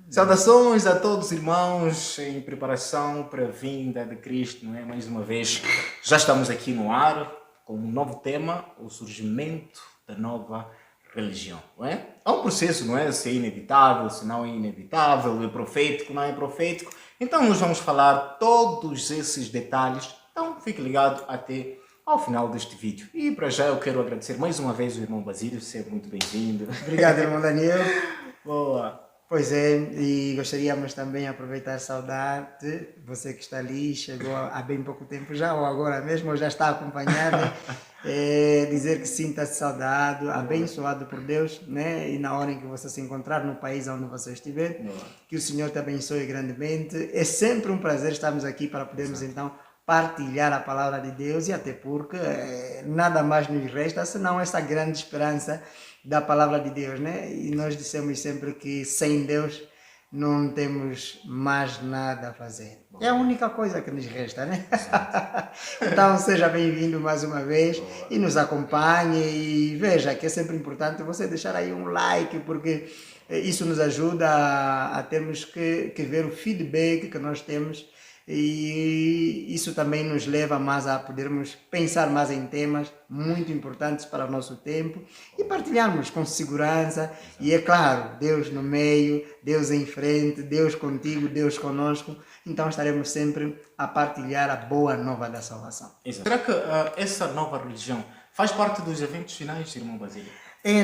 Saudações a todos os irmãos em preparação para a vinda de Cristo, não é? Mais uma vez, já estamos aqui no ar com um novo tema, o surgimento da nova religião, não é? Há um processo, não é? Se é inevitável, se não é inevitável, é profético, não é profético. Então nós vamos falar todos esses detalhes, então fique ligado até ao final deste vídeo. E para já eu quero agradecer mais uma vez o irmão Basílio, seja muito bem-vindo. Obrigado, irmão Daniel. Boa! Pois é, e gostaríamos também de aproveitar e saudar-te, você que está ali, chegou há bem pouco tempo já, ou agora mesmo, ou já está acompanhado, dizer que sinta-se saudado, abençoado por Deus, né? E na hora em que você se encontrar no país onde você estiver, que o Senhor te abençoe grandemente. É sempre um prazer estarmos aqui para podermos então partilhar a palavra de Deus, e até porque nada mais nos resta senão essa grande esperança da palavra de Deus, né? E nós dissemos sempre que sem Deus não temos mais nada a fazer. É a única coisa que nos resta, né? Então seja bem-vindo mais uma vez e nos acompanhe, e veja que é sempre importante você deixar aí um like, porque isso nos ajuda a termos que ver o feedback que nós temos, e isso também nos leva mais a podermos pensar mais em temas muito importantes para o nosso tempo e partilharmos com segurança. E é claro, Deus no meio, Deus em frente, Deus contigo, Deus conosco. Então estaremos sempre a partilhar a boa nova da salvação. Exato. Será que essa nova religião faz parte dos eventos finais, irmão Basílio?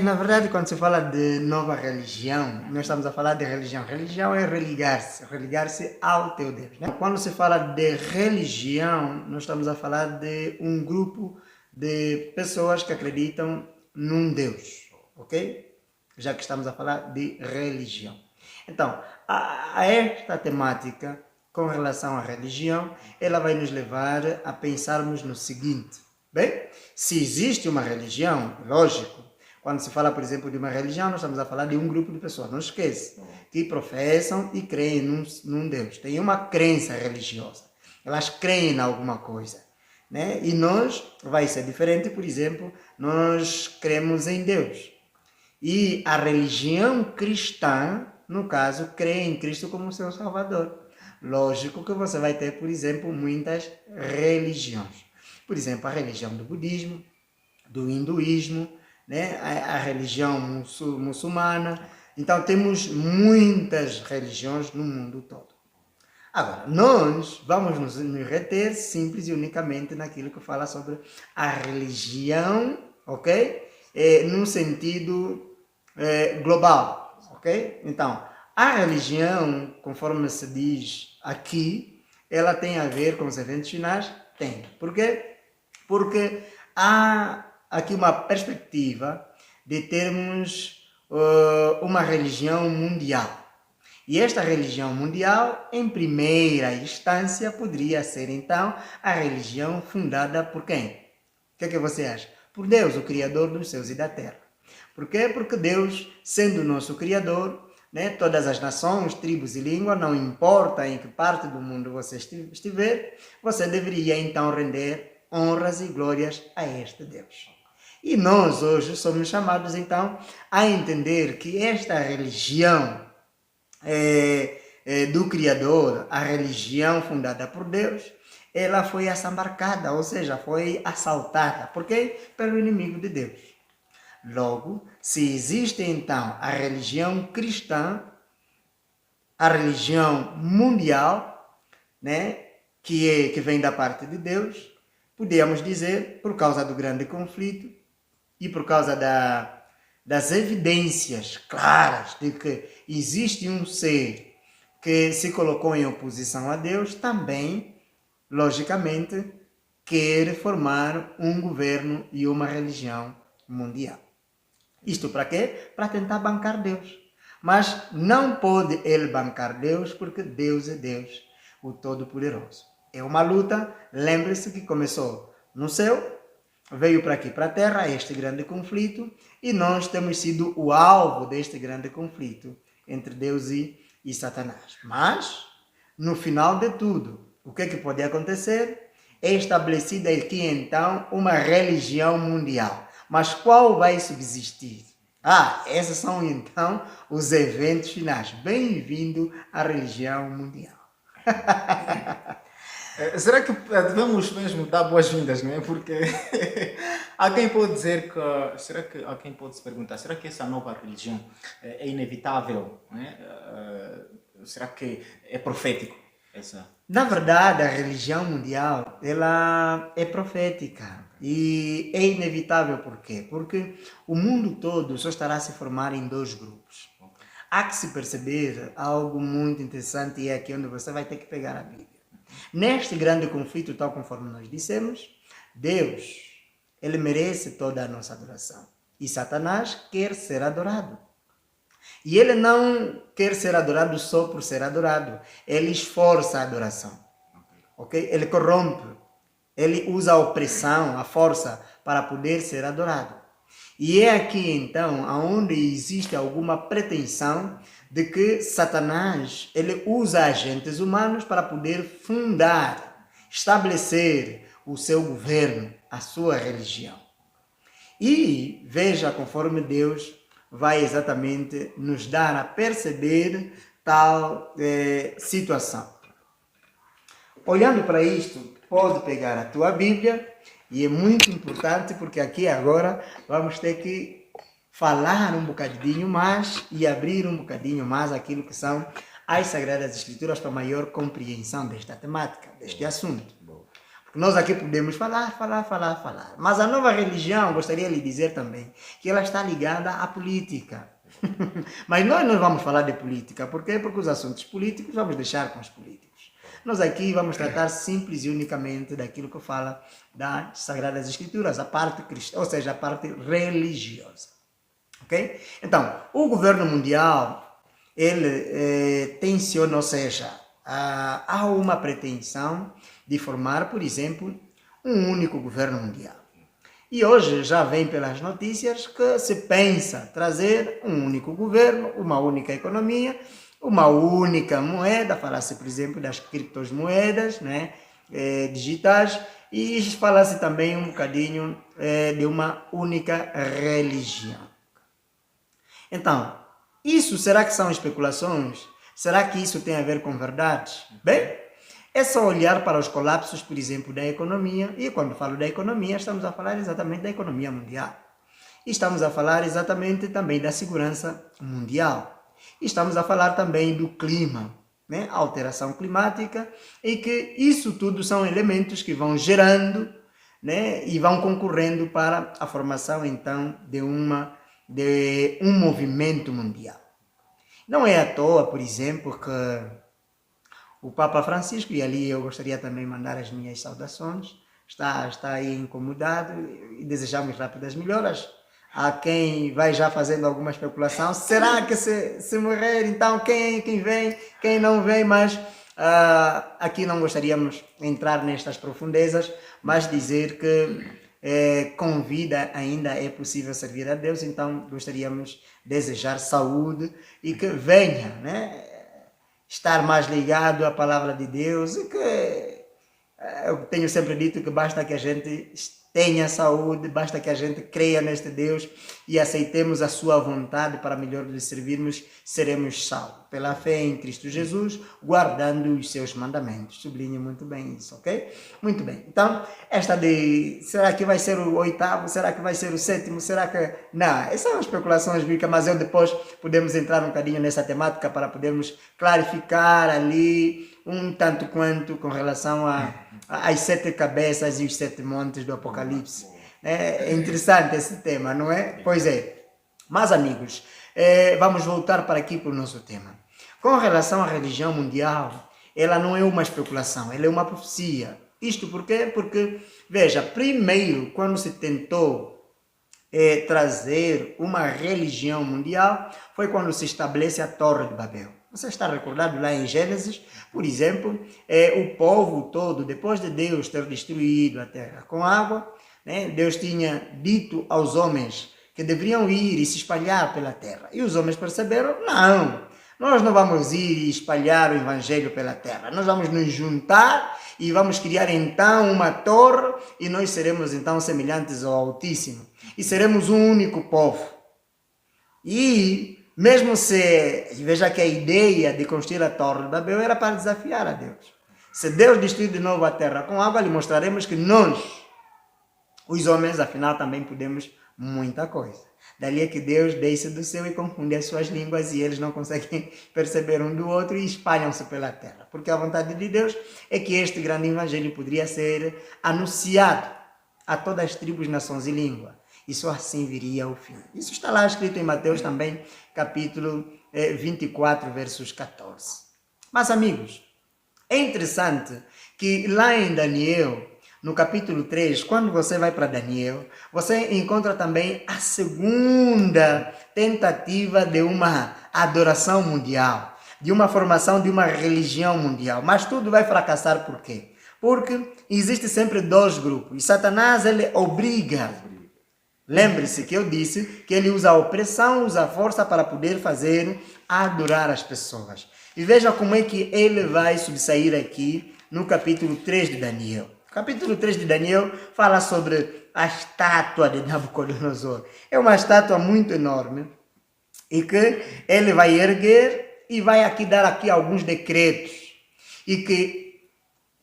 Na verdade, quando se fala de nova religião, nós estamos a falar de religião. Religião é religar-se ao teu Deus, né? Quando se fala de religião, nós estamos a falar de um grupo de pessoas que acreditam num Deus, ok? Já que estamos a falar de religião. Então, a esta temática, com relação à religião, ela vai nos levar a pensarmos no seguinte: bem, se existe uma religião, lógico, quando se fala, por exemplo, de uma religião, nós estamos a falar de um grupo de pessoas, não esqueça, que professam e creem num Deus. Tem uma crença religiosa. Elas creem em alguma coisa, né? E nós, vai ser diferente, por exemplo, nós cremos em Deus. E a religião cristã, no caso, crê em Cristo como seu Salvador. Lógico que você vai ter, por exemplo, muitas religiões. Por exemplo, a religião do budismo, do hinduísmo, né? A religião muçulmana. Então temos muitas religiões no mundo todo. Agora, nós vamos nos reter simples e unicamente naquilo que fala sobre a religião, ok? Num sentido global, ok? Então, a religião, conforme se diz aqui, ela tem a ver com os eventos finais? Tem. Por quê? Porque há aqui uma perspectiva de termos uma religião mundial. E esta religião mundial, em primeira instância, poderia ser então a religião fundada por quem? O que é que você acha? Por Deus, o Criador dos céus e da terra. Por quê? Porque Deus, sendo o nosso Criador, né, todas as nações, tribos e línguas, não importa em que parte do mundo você estiver, você deveria então render honras e glórias a este Deus. E nós hoje somos chamados então a entender que esta religião do Criador, a religião fundada por Deus, ela foi assambarcada, ou seja, foi assaltada. Por quê? Pelo inimigo de Deus. Logo, se existe então a religião cristã, a religião mundial, né, que vem da parte de Deus, podemos dizer, por causa do grande conflito e por causa das evidências claras de que existe um ser que se colocou em oposição a Deus, também, logicamente, quer formar um governo e uma religião mundial. Isto para quê? Para tentar bancar Deus. Mas não pode ele bancar Deus, porque Deus é Deus, o Todo-Poderoso. É uma luta, lembre-se que começou no céu, veio para aqui, para a terra, este grande conflito, e nós temos sido o alvo deste grande conflito entre Deus e Satanás. Mas, no final de tudo, o que é que pode acontecer? É estabelecida aqui, então, uma religião mundial. Mas qual vai subsistir? Esses são então os eventos finais. Bem-vindo à religião mundial. Será que devemos mesmo dar boas-vindas, não é? Porque há quem pode dizer que. Será que há quem pode se perguntar, será que essa nova religião é inevitável? Não é? Será que é profético? Essa. Na verdade, a religião mundial, ela é profética e é inevitável. Por quê? Porque o mundo todo só estará a se formar em dois grupos. Há que se perceber algo muito interessante e é aqui onde você vai ter que pegar a Bíblia. Neste grande conflito, tal conforme nós dissemos, Deus, ele merece toda a nossa adoração. E Satanás quer ser adorado. E ele não quer ser adorado só por ser adorado. Ele esforça a adoração. Okay? Ele corrompe. Ele usa a opressão, a força, para poder ser adorado. E é aqui, então, onde existe alguma pretensão de que Satanás ele usa agentes humanos para poder fundar, estabelecer o seu governo, a sua religião. E veja conforme Deus vai exatamente nos dar a perceber tal situação. Olhando para isto, pode pegar a tua Bíblia, e é muito importante porque aqui agora vamos ter que falar um bocadinho mais e abrir um bocadinho mais aquilo que são as Sagradas Escrituras para maior compreensão desta temática, deste assunto. Porque nós aqui podemos falar. Mas a nova religião, gostaria de lhe dizer também, que ela está ligada à política. Mas nós não vamos falar de política. Por quê? Porque os assuntos políticos vamos deixar com os políticos. Nós aqui vamos tratar simples e unicamente daquilo que fala das Sagradas Escrituras, a parte cristã, ou seja, a parte religiosa. Ok? Então, o governo mundial, ele tenciona, ou seja, há uma pretensão de formar, por exemplo, um único governo mundial. E hoje já vem pelas notícias que se pensa trazer um único governo, uma única economia, uma única moeda, fala-se, por exemplo, das criptomoedas, né, digitais, e fala-se também um bocadinho de uma única religião. Então, isso será que são especulações? Será que isso tem a ver com verdades? Bem, é só olhar para os colapsos, por exemplo, da economia, e quando falo da economia, estamos a falar exatamente da economia mundial. E estamos a falar exatamente também da segurança mundial. E estamos a falar também do clima, né? A alteração climática, e que isso tudo são elementos que vão gerando, né? E vão concorrendo para a formação, então, de um movimento mundial. Não é à toa, por exemplo, que o Papa Francisco, e ali eu gostaria também de mandar as minhas saudações, está aí incomodado e desejamos rápidas melhoras. Há quem vai já fazendo alguma especulação, será que se morrer, então quem vem, quem não vem, mas aqui não gostaríamos de entrar nestas profundezas, mas dizer que com vida ainda é possível servir a Deus, então gostaríamos de desejar saúde e que venha, né, estar mais ligado à palavra de Deus, e que eu tenho sempre dito que basta que a gente tenha saúde, basta que a gente creia neste Deus e aceitemos a sua vontade para melhor lhe servirmos, seremos salvos. Pela fé em Cristo Jesus, guardando os seus mandamentos. Sublinhe muito bem isso, ok? Muito bem. Então, será que vai ser o 8º? Será que vai ser o 7º? Será que... Não, essas são especulações bíblicas, mas eu depois podemos entrar um bocadinho nessa temática para podermos clarificar ali um tanto quanto com relação às 7 cabeças e os 7 montes do Apocalipse. É interessante esse tema, não é? Pois é. Mas, amigos, vamos voltar para aqui para o nosso tema. Com relação à religião mundial, ela não é uma especulação, ela é uma profecia. Isto por quê? Porque, veja, primeiro, quando se tentou trazer uma religião mundial, foi quando se estabelece a Torre de Babel. Você está recordado lá em Gênesis, por exemplo, o povo todo, depois de Deus ter destruído a terra com água, né, Deus tinha dito aos homens que deveriam ir e se espalhar pela terra. E os homens perceberam, não, nós não vamos ir e espalhar o evangelho pela terra. Nós vamos nos juntar e vamos criar então uma torre e nós seremos então semelhantes ao Altíssimo. E seremos um único povo. E mesmo se, veja que a ideia de construir a Torre de Babel era para desafiar a Deus. Se Deus destruir de novo a terra com água, lhe mostraremos que nós, os homens, afinal, também podemos muita coisa. Dali é que Deus desce do céu e confunde as suas línguas e eles não conseguem perceber um do outro e espalham-se pela terra. Porque a vontade de Deus é que este grande evangelho poderia ser anunciado a todas as tribos, nações e línguas. E só assim viria o fim. Isso está lá escrito em Mateus também, capítulo 24, versos 14. Mas, amigos, é interessante que lá em Daniel, no capítulo 3, quando você vai para Daniel, você encontra também a segunda tentativa de uma adoração mundial, de uma formação de uma religião mundial. Mas tudo vai fracassar por quê? Porque existe sempre dois grupos. E Satanás, ele obriga. Lembre-se que eu disse que ele usa a opressão, usa a força para poder fazer adorar as pessoas. E veja como é que ele vai subsair aqui no capítulo 3 de Daniel. O capítulo 3 de Daniel fala sobre a estátua de Nabucodonosor. É uma estátua muito enorme e que ele vai erguer e vai aqui dar aqui alguns decretos. E que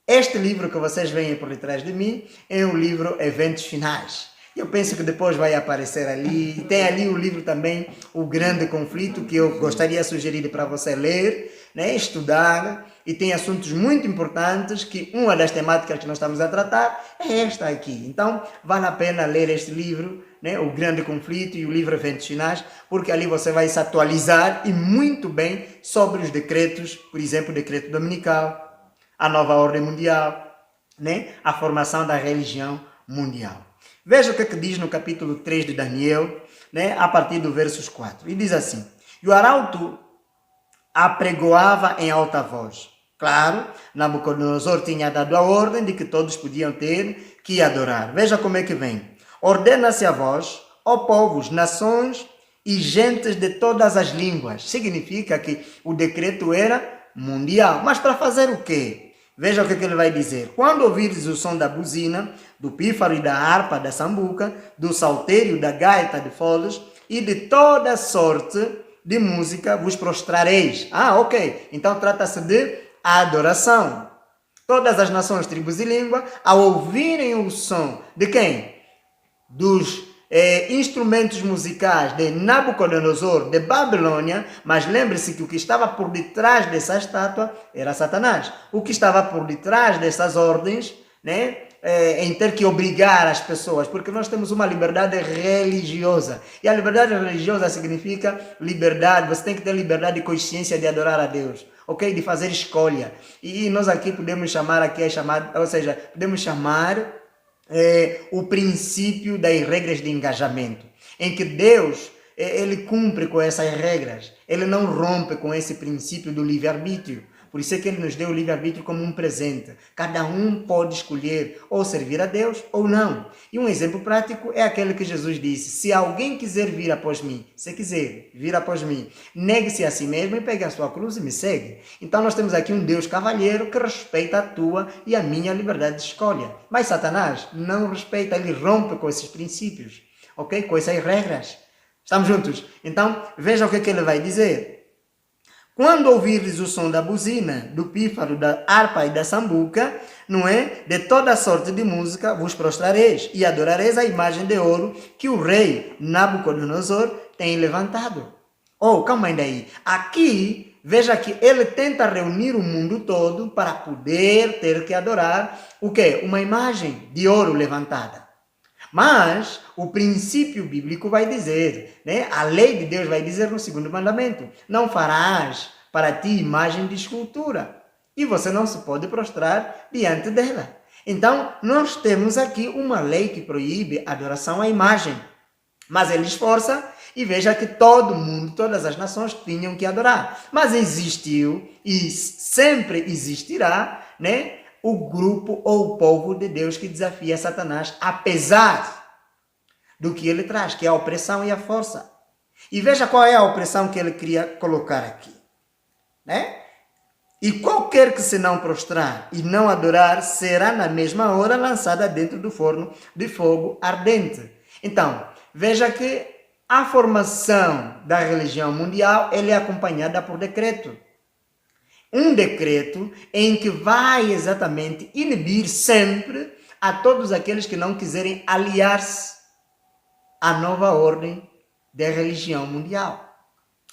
este livro que vocês veem por detrás de mim é um livro Eventos Finais. Eu penso que depois vai aparecer ali. Tem ali o livro também, O Grande Conflito, que eu gostaria de sugerir para você ler, né, estudar. E tem assuntos muito importantes, que uma das temáticas que nós estamos a tratar é esta aqui. Então, vale a pena ler este livro, né, O Grande Conflito e o livro Eventos Finais, porque ali você vai se atualizar e muito bem sobre os decretos, por exemplo, o decreto dominical, a nova ordem mundial, né, a formação da religião mundial. Veja o que diz no capítulo 3 de Daniel, né, a partir do versos 4. E diz assim: E o arauto apregoava em alta voz. Claro, Nabucodonosor tinha dado a ordem de que todos podiam ter que adorar. Veja como é que vem. Ordena-se a vós, ó povos, nações e gentes de todas as línguas. Significa que o decreto era mundial. Mas para fazer o quê? Veja o que ele vai dizer. Quando ouvires o som da buzina, do pífaro e da harpa, da sambuca, do saltério, da gaita de foles e de toda sorte de música, vos prostrareis. Ah, ok. Então trata-se de adoração. Todas as nações, tribos e língua, ao ouvirem o som de quem? Dos instrumentos musicais de Nabucodonosor, de Babilônia, mas lembre-se que o que estava por detrás dessa estátua era Satanás. O que estava por detrás dessas ordens, né, em ter que obrigar as pessoas, porque nós temos uma liberdade religiosa. E a liberdade religiosa significa liberdade, você tem que ter liberdade de consciência de adorar a Deus, ok? De fazer escolha. E nós aqui podemos chamar, podemos chamar o princípio das regras de engajamento, em que Deus ele cumpre com essas regras, ele não rompe com esse princípio do livre-arbítrio. Por isso é que ele nos deu o livre-arbítrio como um presente. Cada um pode escolher ou servir a Deus ou não. E um exemplo prático é aquele que Jesus disse: se alguém quiser vir após mim, se quiser vir após mim, negue-se a si mesmo e pegue a sua cruz e me segue. Então nós temos aqui um Deus cavalheiro que respeita a tua e a minha liberdade de escolha. Mas Satanás não respeita, ele rompe com esses princípios, ok? Com essas regras. Estamos juntos? Então veja o que ele vai dizer. Quando ouvires o som da buzina, do pífaro, da harpa e da sambuca, não é? De toda sorte de música vos prostrareis e adorareis a imagem de ouro que o rei Nabucodonosor tem levantado. Oh, calma aí. Aqui, veja que ele tenta reunir o mundo todo para poder ter que adorar o quê? Uma imagem de ouro levantada. Mas o princípio bíblico vai dizer, né? A lei de Deus vai dizer no segundo mandamento: não farás para ti imagem de escultura. E você não se pode prostrar diante dela. Então, nós temos aqui uma lei que proíbe a adoração à imagem. Mas ele esforça e veja que todo mundo, todas as nações tinham que adorar. Mas existiu e sempre existirá, né? O grupo ou o povo de Deus que desafia Satanás, apesar do que ele traz, que é a opressão e a força. E veja qual é a opressão que ele queria colocar aqui, né? E qualquer que se não prostrar e não adorar, será na mesma hora lançada dentro do forno de fogo ardente. Então, veja que a formação da religião mundial ele é acompanhada por decreto. Um decreto em que vai exatamente inibir sempre a todos aqueles que não quiserem aliar-se à nova ordem da religião mundial.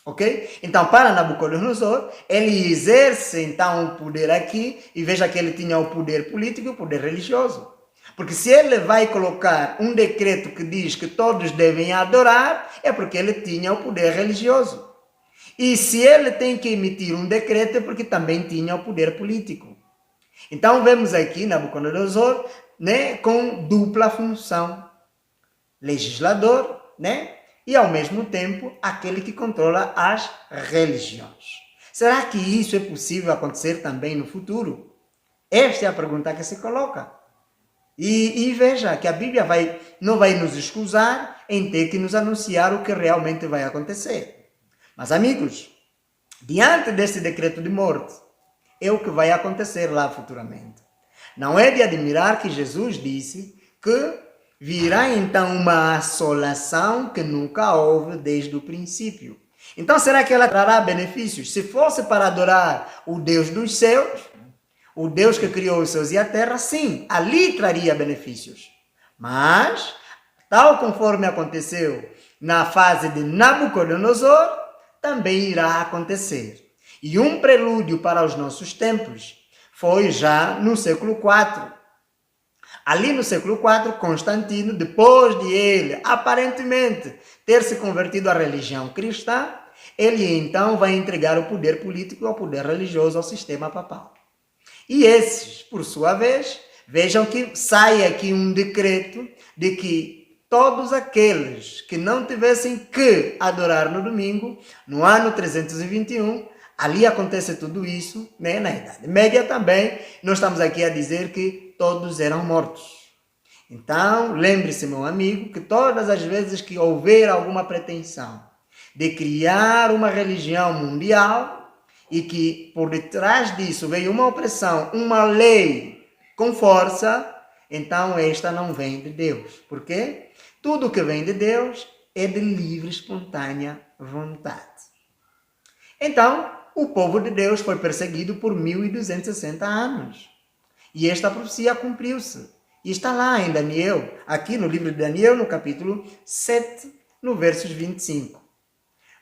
Ok? Então, para Nabucodonosor, ele exerce então o poder aqui, e veja que ele tinha o poder político e o poder religioso. Porque se ele vai colocar um decreto que diz que todos devem adorar, é porque ele tinha o poder religioso. E se ele tem que emitir um decreto, é porque também tinha o poder político. Então, vemos aqui Nabucodonosor, né, com dupla função. Legislador, né? E ao mesmo tempo aquele que controla as religiões. Será que isso é possível acontecer também no futuro? Esta é a pergunta que se coloca. E veja que a Bíblia não vai nos excusar em ter que nos anunciar o que realmente vai acontecer. Mas amigos, diante desse decreto de morte, é o que vai acontecer lá futuramente. Não é de admirar que Jesus disse que virá então uma assolação que nunca houve desde o princípio. Então será que ela trará benefícios? Se fosse para adorar o Deus dos céus, o Deus que criou os céus e a terra, sim, ali traria benefícios. Mas, tal conforme aconteceu na fase de Nabucodonosor, também irá acontecer. E um prelúdio para os nossos tempos foi já no século IV. Ali no século IV, Constantino, depois de ele aparentemente ter se convertido à religião cristã, ele então vai entregar o poder político e o poder religioso ao sistema papal. E esses, por sua vez, vejam que sai aqui um decreto de que todos aqueles que não tivessem que adorar no domingo, no ano 321, ali acontece tudo isso, né? Na Idade Média também, nós estamos aqui a dizer que todos eram mortos. Então, lembre-se, meu amigo, que todas as vezes que houver alguma pretensão de criar uma religião mundial e que por detrás disso veio uma opressão, uma lei com força, então esta não vem de Deus. Por quê? Tudo que vem de Deus é de livre, espontânea vontade. Então, o povo de Deus foi perseguido por 1260 anos. E esta profecia cumpriu-se. E está lá em Daniel, aqui no livro de Daniel, no capítulo 7, no versos 25.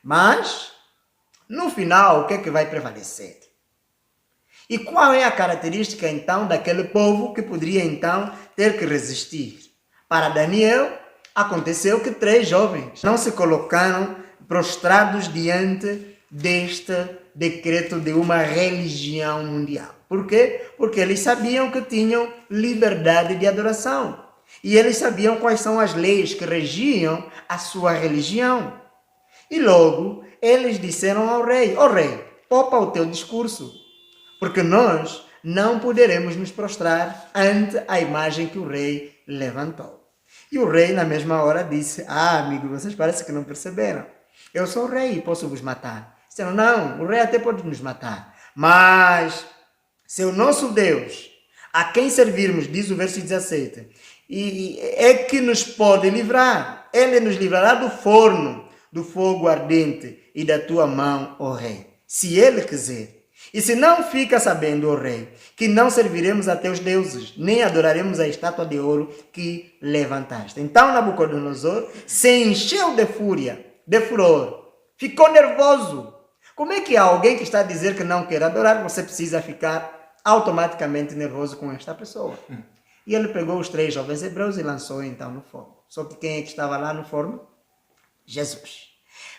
Mas, no final, o que é que vai prevalecer? E qual é a característica, então, daquele povo que poderia, então, ter que resistir? Para Daniel, aconteceu que 3 jovens não se colocaram prostrados diante deste decreto de uma religião mundial. Por quê? Porque eles sabiam que tinham liberdade de adoração. E eles sabiam quais são as leis que regiam a sua religião. E logo, eles disseram ao rei, ó rei, poupa o teu discurso, porque nós não poderemos nos prostrar ante a imagem que o rei levantou. E o rei, na mesma hora, disse, amigo, vocês parecem que não perceberam. Eu sou o rei e posso vos matar. Disseram, não, o rei até pode nos matar, mas se o nosso Deus, a quem servirmos, diz o verso 17, e é que nos pode livrar. Ele nos livrará do forno, do fogo ardente e da tua mão, ó rei, se ele quiser. E se não fica sabendo, ó rei, que não serviremos a teus deuses, nem adoraremos a estátua de ouro que levantaste. Então Nabucodonosor se encheu de fúria, de furor, ficou nervoso. Como é que alguém que está a dizer que não quer adorar, você precisa ficar automaticamente nervoso com esta pessoa? E ele pegou os 3 jovens hebreus e lançou então no forno. Só que quem é que estava lá no forno? Jesus.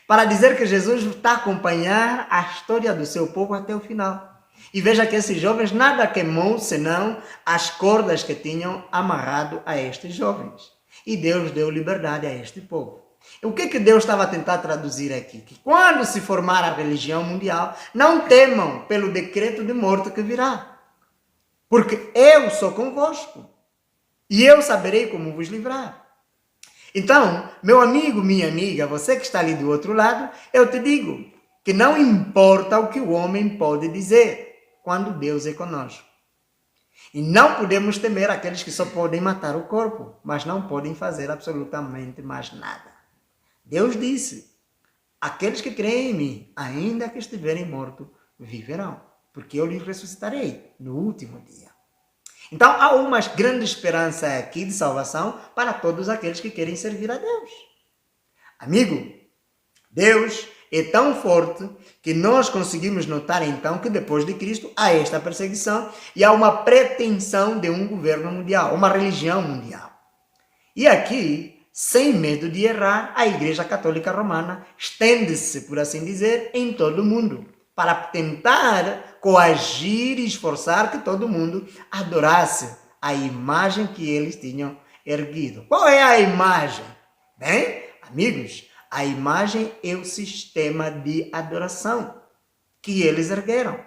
Para dizer que Jesus está a acompanhar a história do seu povo até o final. E veja que esses jovens nada queimou senão as cordas que tinham amarrado a estes jovens. E Deus deu liberdade a este povo. O que Deus estava a tentar traduzir aqui? Que quando se formar a religião mundial, não temam pelo decreto de morte que virá. Porque eu sou convosco. E eu saberei como vos livrar. Então, meu amigo, minha amiga, você que está ali do outro lado, eu te digo que não importa o que o homem pode dizer quando Deus é conosco. E não podemos temer aqueles que só podem matar o corpo, mas não podem fazer absolutamente mais nada. Deus disse: aqueles que creem em mim, ainda que estiverem mortos, viverão, porque eu lhes ressuscitarei no último dia. Então, há uma grande esperança aqui de salvação para todos aqueles que querem servir a Deus. Amigo, Deus é tão forte que nós conseguimos notar então que depois de Cristo há esta perseguição e há uma pretensão de um governo mundial, uma religião mundial. E aqui, sem medo de errar, a Igreja Católica Romana estende-se, por assim dizer, em todo o mundo, para tentar coagir e esforçar que todo mundo adorasse a imagem que eles tinham erguido. Qual é a imagem? Bem, amigos, a imagem é o sistema de adoração que eles ergueram.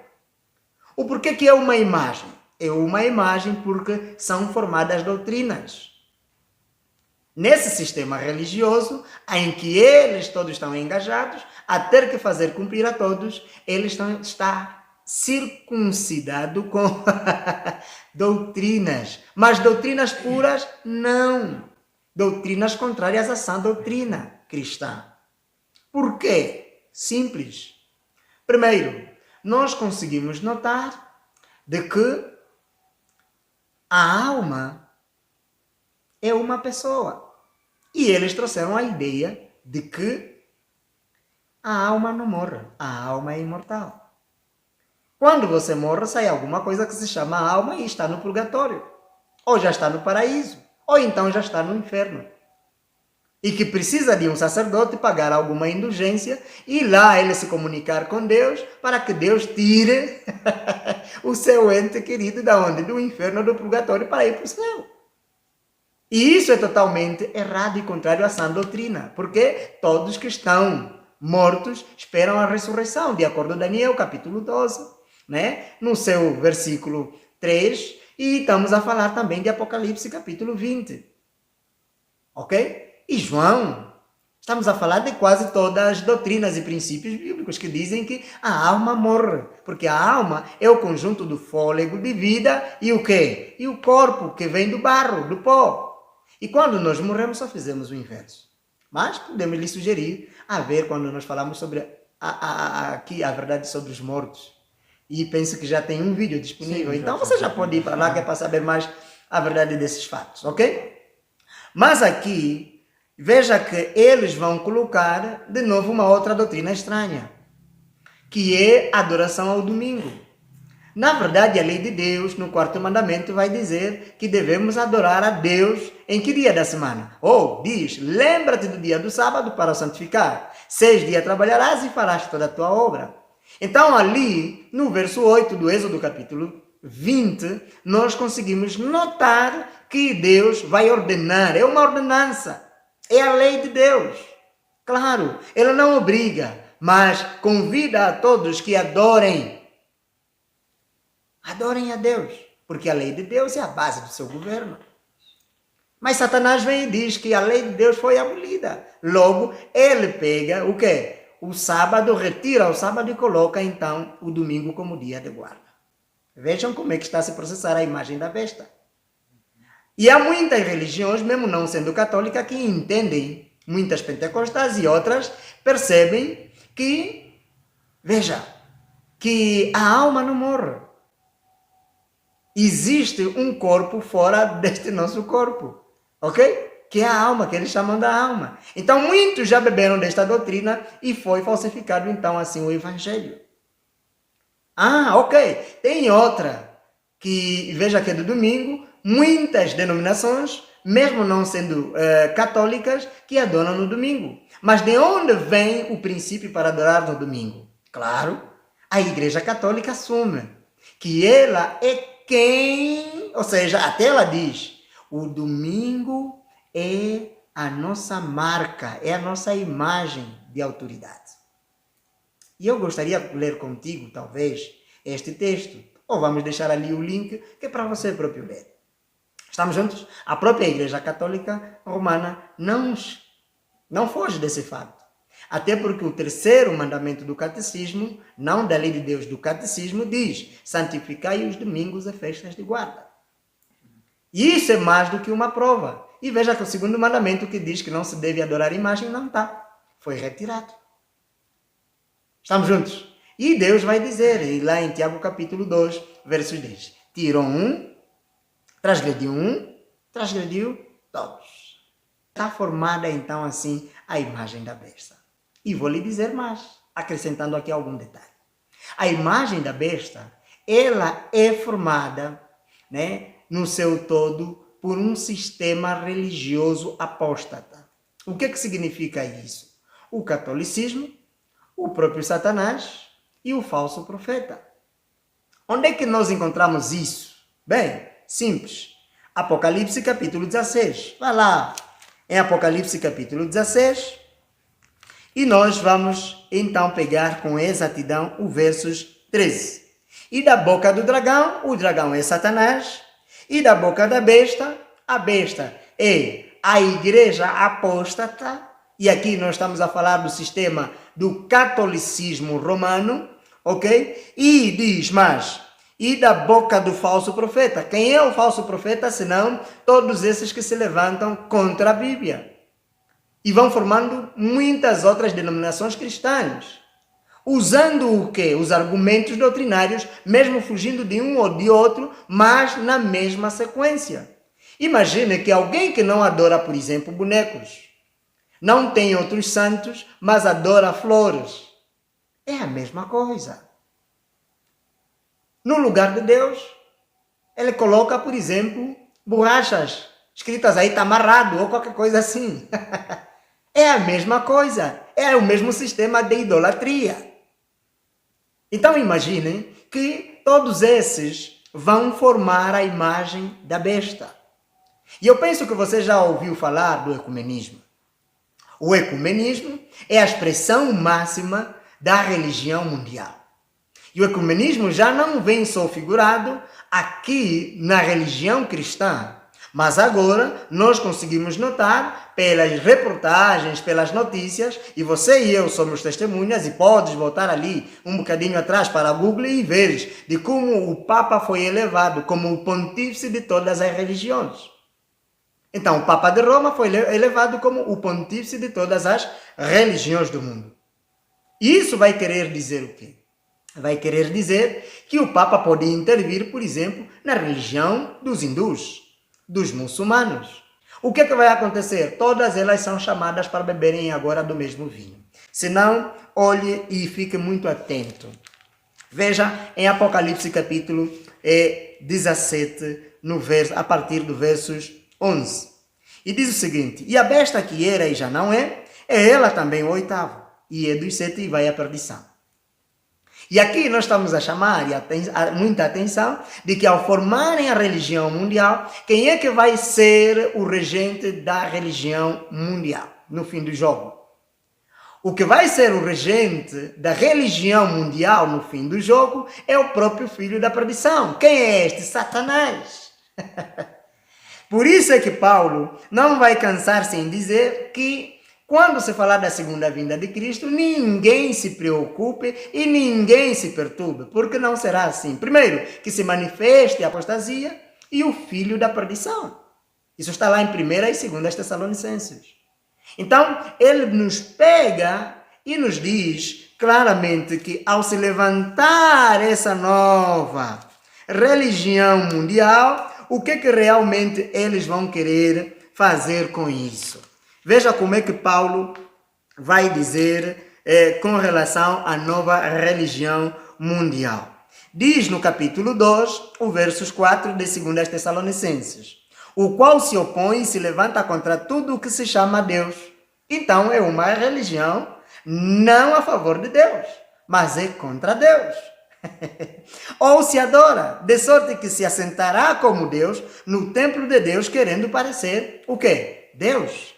O porquê que é uma imagem? É uma imagem porque são formadas doutrinas. Nesse sistema religioso, em que eles todos estão engajados, a ter que fazer cumprir a todos, eles estão circuncidados com doutrinas. Mas doutrinas puras, não. Doutrinas contrárias à sã doutrina cristã. Por quê? Simples. Primeiro, nós conseguimos notar de que a alma é uma pessoa. E eles trouxeram a ideia de que a alma não morre, a alma é imortal. Quando você morre, sai alguma coisa que se chama alma e está no purgatório. Ou já está no paraíso, ou então já está no inferno. E que precisa de um sacerdote pagar alguma indulgência e lá ele se comunicar com Deus para que Deus tire o seu ente querido da onde? Do inferno ou do purgatório para ir para o céu. E isso é totalmente errado e contrário à sã doutrina, porque todos que estão mortos esperam a ressurreição, de acordo com Daniel, capítulo 12, né? No seu versículo 3, e estamos a falar também de Apocalipse, capítulo 20. Ok? E João, estamos a falar de quase todas as doutrinas e princípios bíblicos que dizem que a alma morre, porque a alma é o conjunto do fôlego de vida e o quê? E o corpo que vem do barro, do pó. E quando nós morremos, só fizemos o inverso. Mas podemos lhe sugerir a ver quando nós falamos sobre aqui a verdade sobre os mortos. E penso que já tem um vídeo disponível. Sim, então você já pode ir para lá que é para saber mais a verdade desses fatos, ok? Mas aqui, veja que eles vão colocar de novo uma outra doutrina estranha, que é a adoração ao domingo. Na verdade, a lei de Deus, no quarto mandamento, vai dizer que devemos adorar a Deus em que dia da semana? Ou diz, lembra-te do dia do sábado para o santificar. 6 dias trabalharás e farás toda a tua obra. Então, ali, no verso 8 do Êxodo capítulo 20, nós conseguimos notar que Deus vai ordenar. É uma ordenança. É a lei de Deus. Claro, Ele não obriga, mas convida a todos que adorem. Adorem a Deus, porque a lei de Deus é a base do seu governo. Mas Satanás vem e diz que a lei de Deus foi abolida. Logo, ele pega o quê? O sábado, retira o sábado e coloca então o domingo como dia de guarda. Vejam como é que está a se processar a imagem da besta. E há muitas religiões, mesmo não sendo católica, que entendem, muitas pentecostais e outras, percebem que, veja, que a alma não morre. Existe um corpo fora deste nosso corpo, ok? Que é a alma, que eles chamam da alma. Então, muitos já beberam desta doutrina e foi falsificado, então, assim, o evangelho. Ah, ok. Tem outra, que veja que é do domingo, muitas denominações, mesmo não sendo católicas, que adoram no domingo. Mas de onde vem o princípio para adorar no domingo? Claro, a Igreja Católica assume que ela é quem, ou seja, até ela diz, o domingo é a nossa marca, é a nossa imagem de autoridade. E eu gostaria de ler contigo, talvez, este texto, ou vamos deixar ali o link, que é para você próprio ler. Estamos juntos? A própria Igreja Católica Romana não foge desse fato. Até porque o terceiro mandamento do catecismo, não da lei de Deus, do catecismo, diz, santificai os domingos e festas de guarda. E isso é mais do que uma prova. E veja que o segundo mandamento que diz que não se deve adorar imagem, não está. foi retirado. Estamos juntos? E Deus vai dizer, lá em Tiago capítulo 2, versos 10. Tirou transgrediu todos. Está formada então assim a imagem da besta. E vou lhe dizer mais, acrescentando aqui algum detalhe. A imagem da besta, ela é formada, né, no seu todo por um sistema religioso apóstata. O que significa isso? O catolicismo, o próprio Satanás e o falso profeta. Onde é que nós encontramos isso? Bem, simples. Apocalipse capítulo 16. Vai lá em Apocalipse capítulo 16 e nós vamos então pegar com exatidão o versos 13. E da boca do dragão, o dragão é Satanás, e da boca da besta, a besta é a igreja apóstata, e aqui nós estamos a falar do sistema do catolicismo romano, ok? E diz mais, e da boca do falso profeta. Quem é o falso profeta, senão todos esses que se levantam contra a Bíblia? E vão formando muitas outras denominações cristãs. Usando o quê? Os argumentos doutrinários, mesmo fugindo de um ou de outro, mas na mesma sequência. Imagine que alguém que não adora, por exemplo, bonecos, não tem outros santos, mas adora flores. É a mesma coisa. No lugar de Deus, ele coloca, por exemplo, borrachas, escritas aí, está amarrado, ou qualquer coisa assim. É a mesma coisa, é o mesmo sistema de idolatria. Então imaginem que todos esses vão formar a imagem da besta. E eu penso que você já ouviu falar do ecumenismo. O ecumenismo é a expressão máxima da religião mundial. E o ecumenismo já não vem só figurado aqui na religião cristã, mas agora nós conseguimos notar pelas reportagens, pelas notícias, e você e eu somos testemunhas, e podes voltar ali um bocadinho atrás para a Google e veres de como o Papa foi elevado como o pontífice de todas as religiões. Então, o Papa de Roma foi elevado como o pontífice de todas as religiões do mundo. Isso vai querer dizer o quê? Vai querer dizer que o Papa pode intervir, por exemplo, na religião dos hindus, dos muçulmanos. O que vai acontecer? Todas elas são chamadas para beberem agora do mesmo vinho. Se não, olhe e fique muito atento. Veja em Apocalipse capítulo 17, a partir do versos 11. E diz o seguinte, e a besta que era e já não é ela também o oitavo, e é dos 7 e vai à perdição. E aqui nós estamos a chamar muita atenção de que ao formarem a religião mundial, quem é que vai ser o regente da religião mundial no fim do jogo? O que vai ser o regente da religião mundial no fim do jogo é o próprio filho da perdição. Quem é este? Satanás. Por isso é que Paulo não vai cansar-se em dizer que quando se falar da segunda vinda de Cristo, ninguém se preocupe e ninguém se perturbe, porque não será assim. Primeiro, que se manifeste a apostasia e o filho da perdição. Isso está lá em 1ª e 2ª Tessalonicenses. Então, ele nos pega e nos diz claramente que ao se levantar essa nova religião mundial, o que realmente eles vão querer fazer com isso? Veja como é que Paulo vai dizer com relação à nova religião mundial. Diz no capítulo 2, o versos 4 de 2 Tessalonicenses, o qual se opõe e se levanta contra tudo o que se chama Deus. Então é uma religião não a favor de Deus, mas é contra Deus. Ou se adora, de sorte que se assentará como Deus no templo de Deus, querendo parecer o quê? Deus.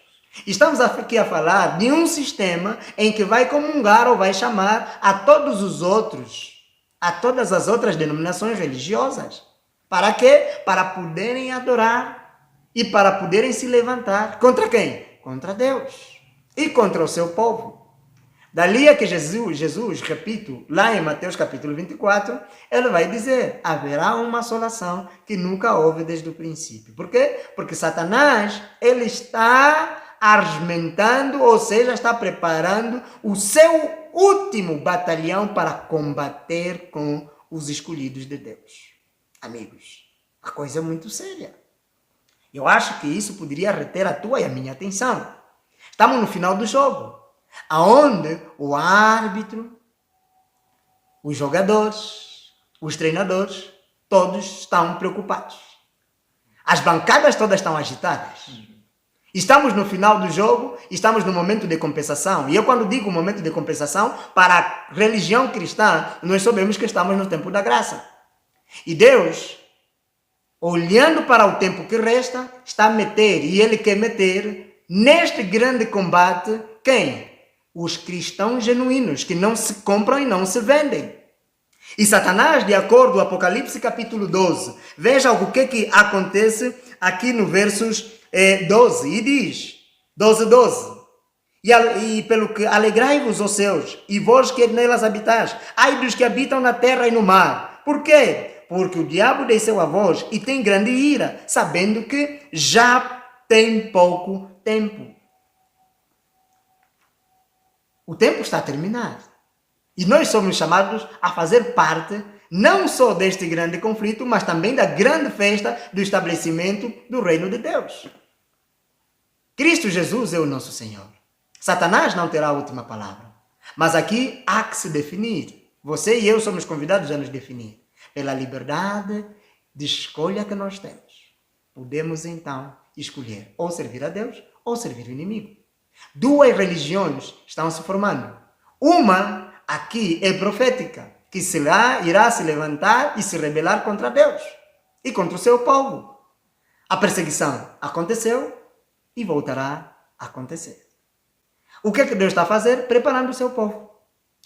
Estamos aqui a falar de um sistema em que vai comungar ou vai chamar a todos os outros, a todas as outras denominações religiosas. Para quê? Para poderem adorar e para poderem se levantar. Contra quem? Contra Deus e contra o seu povo. Dali é que Jesus, repito, lá em Mateus capítulo 24, ele vai dizer, haverá uma assolação que nunca houve desde o princípio. Por quê? Porque Satanás, ele está arregimentando, ou seja, está preparando o seu último batalhão para combater com os escolhidos de Deus. Amigos, a coisa é muito séria. Eu acho que isso poderia reter a tua e a minha atenção. Estamos no final do jogo, aonde o árbitro, os jogadores, os treinadores, todos estão preocupados. As bancadas todas estão agitadas. Estamos no final do jogo, estamos no momento de compensação. E eu quando digo momento de compensação, para a religião cristã, nós sabemos que estamos no tempo da graça. E Deus, olhando para o tempo que resta, está a meter, e Ele quer meter, neste grande combate, quem? Os cristãos genuínos, que não se compram e não se vendem. E Satanás, de acordo com Apocalipse capítulo 12, veja o que acontece aqui no versos 12, e diz, 12. E pelo que alegrai-vos, ó céus, e vós que nelas habitais, ai dos que habitam na terra e no mar. Por quê? Porque o diabo desceu a vós e tem grande ira, sabendo que já tem pouco tempo. O tempo está a terminar. E nós somos chamados a fazer parte não só deste grande conflito, mas também da grande festa do estabelecimento do reino de Deus. Cristo Jesus é o nosso Senhor. Satanás não terá a última palavra. Mas aqui há que se definir. Você e eu somos convidados a nos definir. Pela liberdade de escolha que nós temos. Podemos então escolher ou servir a Deus ou servir o inimigo. Duas religiões estão se formando. Uma aqui é profética, que irá se levantar e se rebelar contra Deus e contra o seu povo. A perseguição aconteceu e voltará a acontecer. O que é que Deus está a fazer? Preparando o seu povo.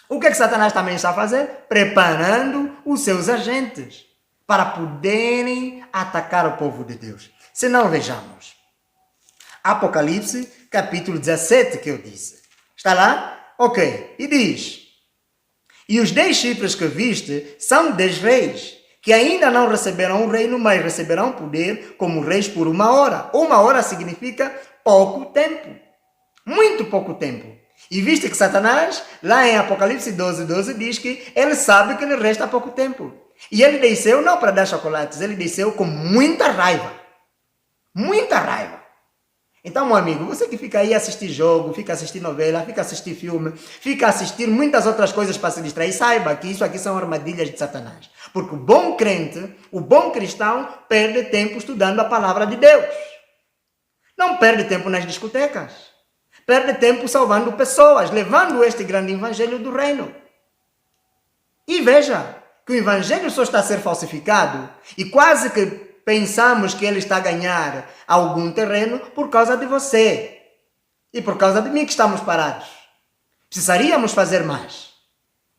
O que é que Satanás também está a fazer? Preparando os seus agentes para poderem atacar o povo de Deus. Se não, vejamos. Apocalipse, capítulo 17, que eu disse. Está lá? Ok. E diz: e os 10 chifres que viste são 10 reis, que ainda não receberão o reino, mas receberão poder como reis por 1 hora. 1 hora significa pouco tempo. Muito pouco tempo. E viste que Satanás, lá em Apocalipse 12, diz que ele sabe que lhe resta pouco tempo. E ele desceu não para dar chocolates, ele desceu com muita raiva. Muita raiva. Então, meu amigo, você que fica aí a assistir jogo, fica a assistir novela, fica a assistir filme, fica a assistir muitas outras coisas para se distrair, saiba que isso aqui são armadilhas de Satanás. Porque o bom crente, o bom cristão, perde tempo estudando a palavra de Deus. Não perde tempo nas discotecas. Perde tempo salvando pessoas, levando este grande evangelho do reino. E veja que o evangelho só está a ser falsificado e quase que pensamos que ele está a ganhar algum terreno por causa de você e por causa de mim que estamos parados. Precisaríamos fazer mais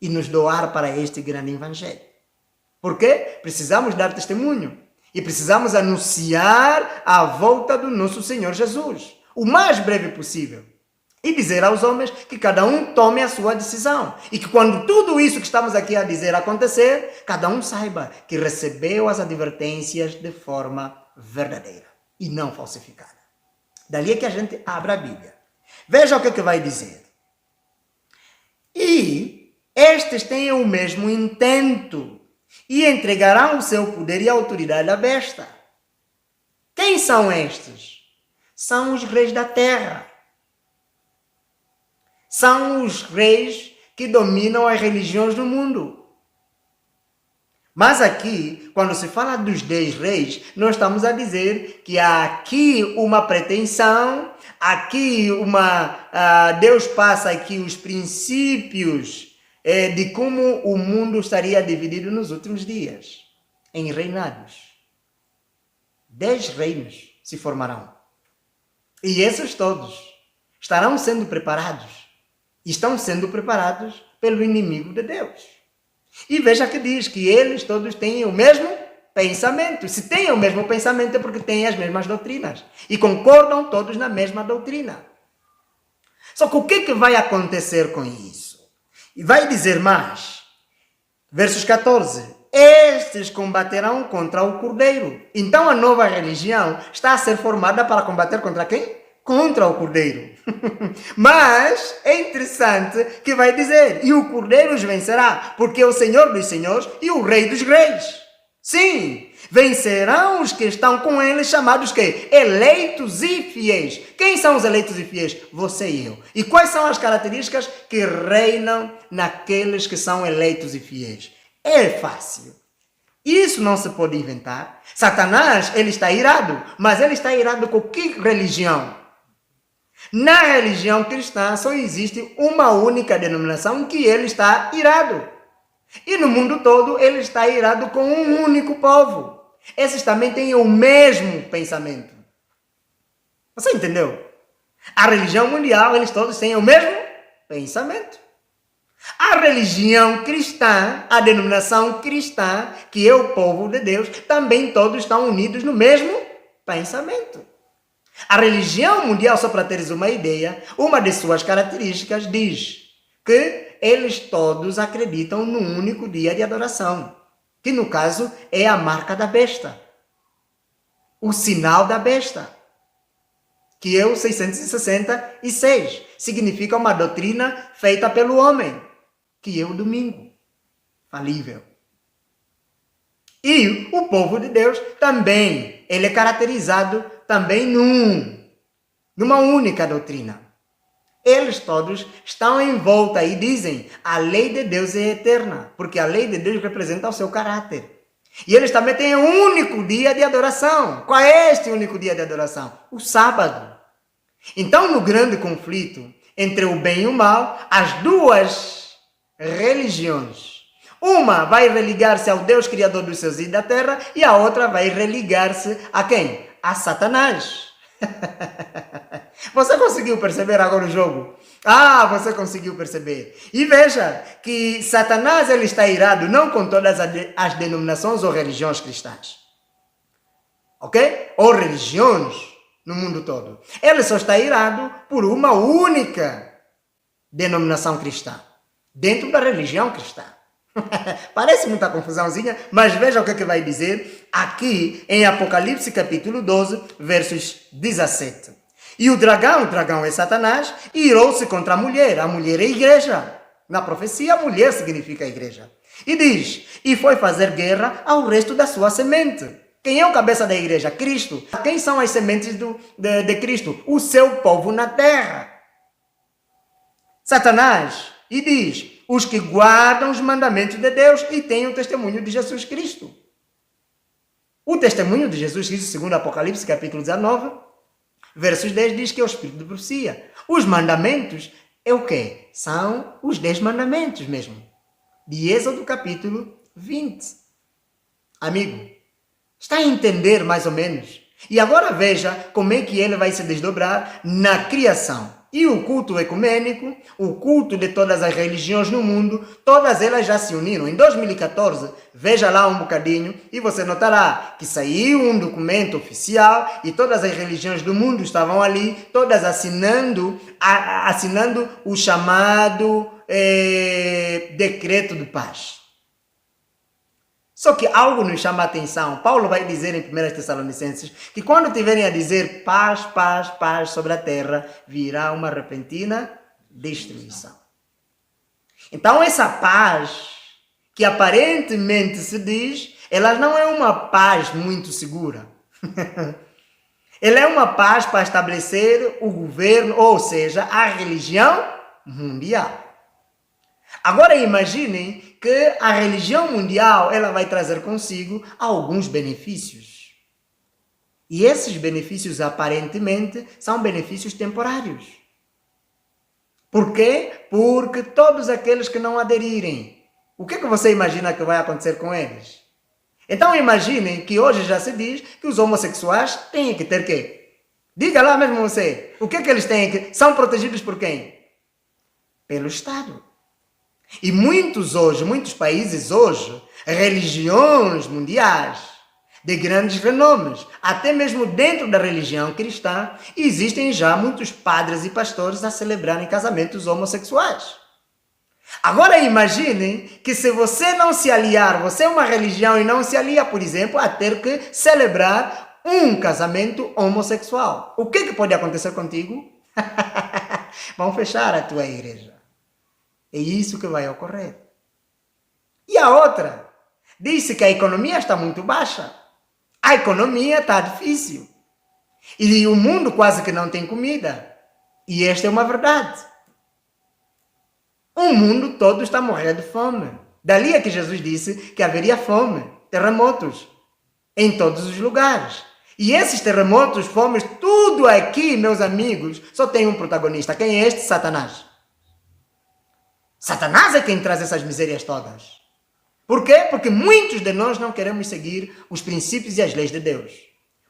e nos doar para este grande evangelho. Por quê? Precisamos dar testemunho e precisamos anunciar a volta do nosso Senhor Jesus o mais breve possível e dizer aos homens que cada um tome a sua decisão e que quando tudo isso que estamos aqui a dizer acontecer, cada um saiba que recebeu as advertências de forma verdadeira e não falsificada. Dali é que a gente abre a Bíblia. Veja o que vai dizer. E estes têm o mesmo intento e entregarão o seu poder e a autoridade à besta. Quem são estes? São os reis da terra. São os reis que dominam as religiões do mundo. Mas aqui, quando se fala dos 10 reis, nós estamos a dizer que há aqui uma pretensão, aqui Deus passa aqui os princípios de como o mundo estaria dividido nos últimos dias, em reinados. 10 reinos se formarão. E esses todos estarão sendo preparados. Estão sendo preparados pelo inimigo de Deus. E veja que diz que eles todos têm o mesmo pensamento. Se têm o mesmo pensamento é porque têm as mesmas doutrinas. E concordam todos na mesma doutrina. Só que o que vai acontecer com isso? E vai dizer mais. Versos 14. Estes combaterão contra o Cordeiro. Então a nova religião está a ser formada para combater contra quem? contra o Cordeiro. Mas é interessante que vai dizer, e o Cordeiro os vencerá, porque é o Senhor dos Senhores e o Rei dos Reis. Sim, vencerão os que estão com ele, chamados que? Eleitos e fiéis. Quem são os eleitos e fiéis? Você e eu. E quais são as características que reinam naqueles que são eleitos e fiéis? É fácil. Isso não se pode inventar. Satanás, ele está irado, mas ele está irado com que religião? Na religião cristã só existe uma única denominação que ele está irado. E no mundo todo ele está irado com um único povo. Esses também têm o mesmo pensamento. Você entendeu? A religião mundial, eles todos têm o mesmo pensamento. A religião cristã, a denominação cristã, que é o povo de Deus, também todos estão unidos no mesmo pensamento. A religião mundial, só para teres uma ideia, uma de suas características diz que eles todos acreditam num único dia de adoração, que no caso é a marca da besta, o sinal da besta, que é o 666, significa uma doutrina feita pelo homem, que é o domingo, falível. E o povo de Deus também, ele é caracterizado também numa única doutrina. Eles todos estão em volta e dizem, a lei de Deus é eterna, porque a lei de Deus representa o seu caráter. E eles também têm um único dia de adoração. Qual é este único dia de adoração? O sábado. Então, no grande conflito entre o bem e o mal, as duas religiões, uma vai religar-se ao Deus Criador dos céus e da terra, e a outra vai religar-se a quem? A Satanás. Você conseguiu perceber agora o jogo? Ah, você conseguiu perceber. E veja que Satanás, ele está irado não com todas as denominações ou religiões cristãs. Ok? Ou religiões no mundo todo. Ele só está irado por uma única denominação cristã. Dentro da religião cristã. Parece muita confusãozinha, mas veja o que vai dizer aqui em Apocalipse capítulo 12, versos 17. E o dragão é Satanás, irou-se contra a mulher é a igreja. Na profecia, a mulher significa a igreja. E diz, e foi fazer guerra ao resto da sua semente. Quem é o cabeça da igreja? Cristo. Quem são as sementes de Cristo? O seu povo na terra. Satanás, e diz, os que guardam os mandamentos de Deus e têm o testemunho de Jesus Cristo. O testemunho de Jesus Cristo, segundo Apocalipse capítulo 19, versos 10, diz que é o espírito de profecia. Os mandamentos é o quê? São os 10 mandamentos mesmo. De Êxodo capítulo 20. Amigo, está a entender mais ou menos? E agora veja como é que ele vai se desdobrar na criação. E o culto ecumênico, o culto de todas as religiões no mundo, todas elas já se uniram. Em 2014, veja lá um bocadinho e você notará que saiu um documento oficial e todas as religiões do mundo estavam ali, todas assinando o chamado decreto de paz. Só que algo nos chama a atenção. Paulo vai dizer em 1 Tessalonicenses que quando tiverem a dizer paz, paz, paz sobre a terra, virá uma repentina destruição. Então essa paz que aparentemente se diz, ela não é uma paz muito segura. Ela é uma paz para estabelecer o governo, ou seja, a religião mundial. Agora imaginem que a religião mundial ela vai trazer consigo alguns benefícios. E esses benefícios aparentemente são benefícios temporários. Por quê? Porque todos aqueles que não aderirem, o que você imagina que vai acontecer com eles? Então imaginem que hoje já se diz que os homossexuais têm que ter quê? Diga lá mesmo você, o que eles têm que... São protegidos por quem? Pelo Estado. E muitos países hoje, religiões mundiais, de grandes renomes, até mesmo dentro da religião cristã, existem já muitos padres e pastores a celebrarem casamentos homossexuais. Agora imaginem que se você não se aliar, você é uma religião e não se alia, por exemplo, a ter que celebrar um casamento homossexual. O que pode acontecer contigo? Vão fechar a tua igreja. É isso que vai ocorrer. E a outra disse que a economia está muito baixa. A economia está difícil. E o mundo quase que não tem comida. E esta é uma verdade. O mundo todo está morrendo de fome. Dali é que Jesus disse que haveria fome, terremotos, em todos os lugares. E esses terremotos, fomes, tudo aqui, meus amigos, só tem um protagonista. Quem é este? Satanás. Satanás é quem traz essas misérias todas. Por quê? Porque muitos de nós não queremos seguir os princípios e as leis de Deus.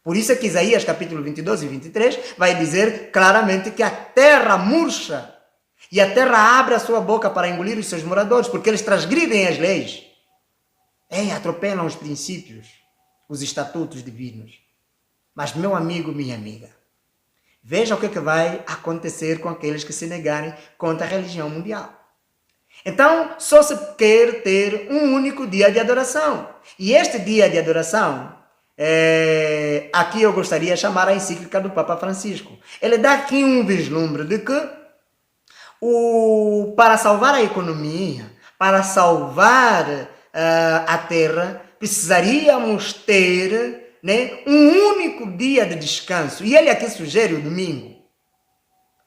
Por isso é que Isaías capítulo 22 e 23 vai dizer claramente que a terra murcha e a terra abre a sua boca para engolir os seus moradores, porque eles transgridem as leis. Atropelam os princípios, os estatutos divinos. Mas, meu amigo, minha amiga, veja o que vai acontecer com aqueles que se negarem contra a religião mundial. Então, só se quer ter um único dia de adoração. E este dia de adoração, aqui eu gostaria de chamar a encíclica do Papa Francisco. Ele dá aqui um vislumbre de que para salvar a economia, para salvar a terra, precisaríamos ter, né, um único dia de descanso. E ele aqui sugere o domingo.